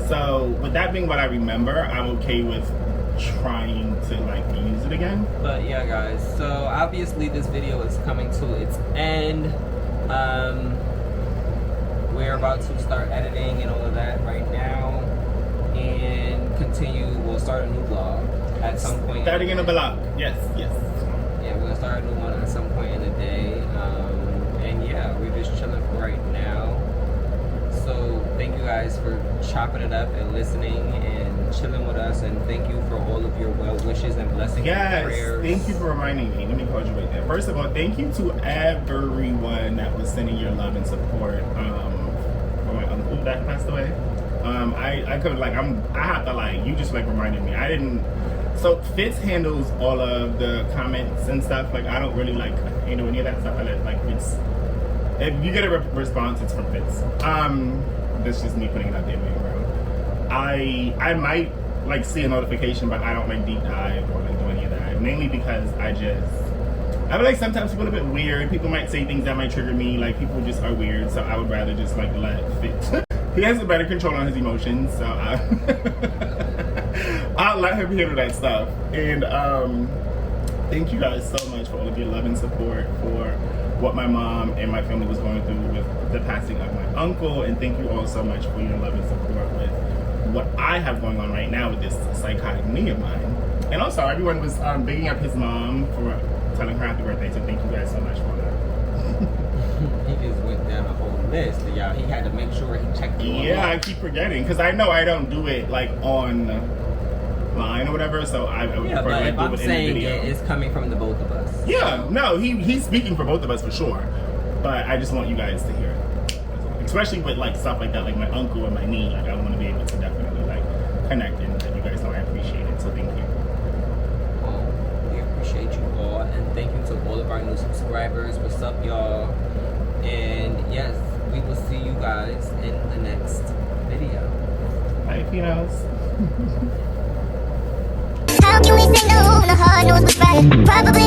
So with that being what I remember, I'm okay with trying to like use it again. But yeah, guys. So obviously this video is coming to its end. We're about to start editing and all of that right now, and we'll start a new vlog at some point. Starting in a vlog, yes. Yeah, we're gonna start a new one at some point in the day, and yeah, we're just chilling for right now. So thank you guys for chopping it up and listening and chilling with us, and thank you for all of your well wishes and blessings and prayers. Thank you for reminding me. Let me pause you right there. First of all, thank you to everyone that was sending your love and support. For my uncle that passed away. I could like I have to like you just like reminded me. I didn't. So Fitz handles all of the comments and stuff. Like I don't really like handle any of that stuff. I let like it's. If you get a response, it's from Fitz. That's just me putting it out there being around. I might like see a notification, but I don't like deep dive or like do any of that. Mainly because I feel like sometimes people are a bit weird. People might say things that might trigger me. Like people just are weird, so I would rather just like let Fitz. He has a better control on his emotions, so I'll let him handle that stuff. And thank you guys so much for all of your love and support for what my mom and my family was going through with the passing of my uncle, and thank you all so much for your love and support with what I have going on right now with this psychotic knee of mine. And also everyone was bigging up his mom for telling her happy birthday, so thank you guys so much for that. He just went down a whole list, y'all. He had to make sure he checked the I keep forgetting because I know I don't do it like online or whatever, so I would prefer but like if do I'm it in saying the video. it's coming from the both of us. Yeah, no, he's speaking for both of us for sure, but I just want you guys to hear it, especially with like stuff like that, like my uncle and my knee. Like I want to be able to definitely like connect and let you guys know I appreciate it. So thank you. We appreciate you all, and thank you to all of our new subscribers. What's up, y'all? And yes, we will see you guys in the next video. Bye, Keno'S. How can we say no when the heart knows what's right? Probably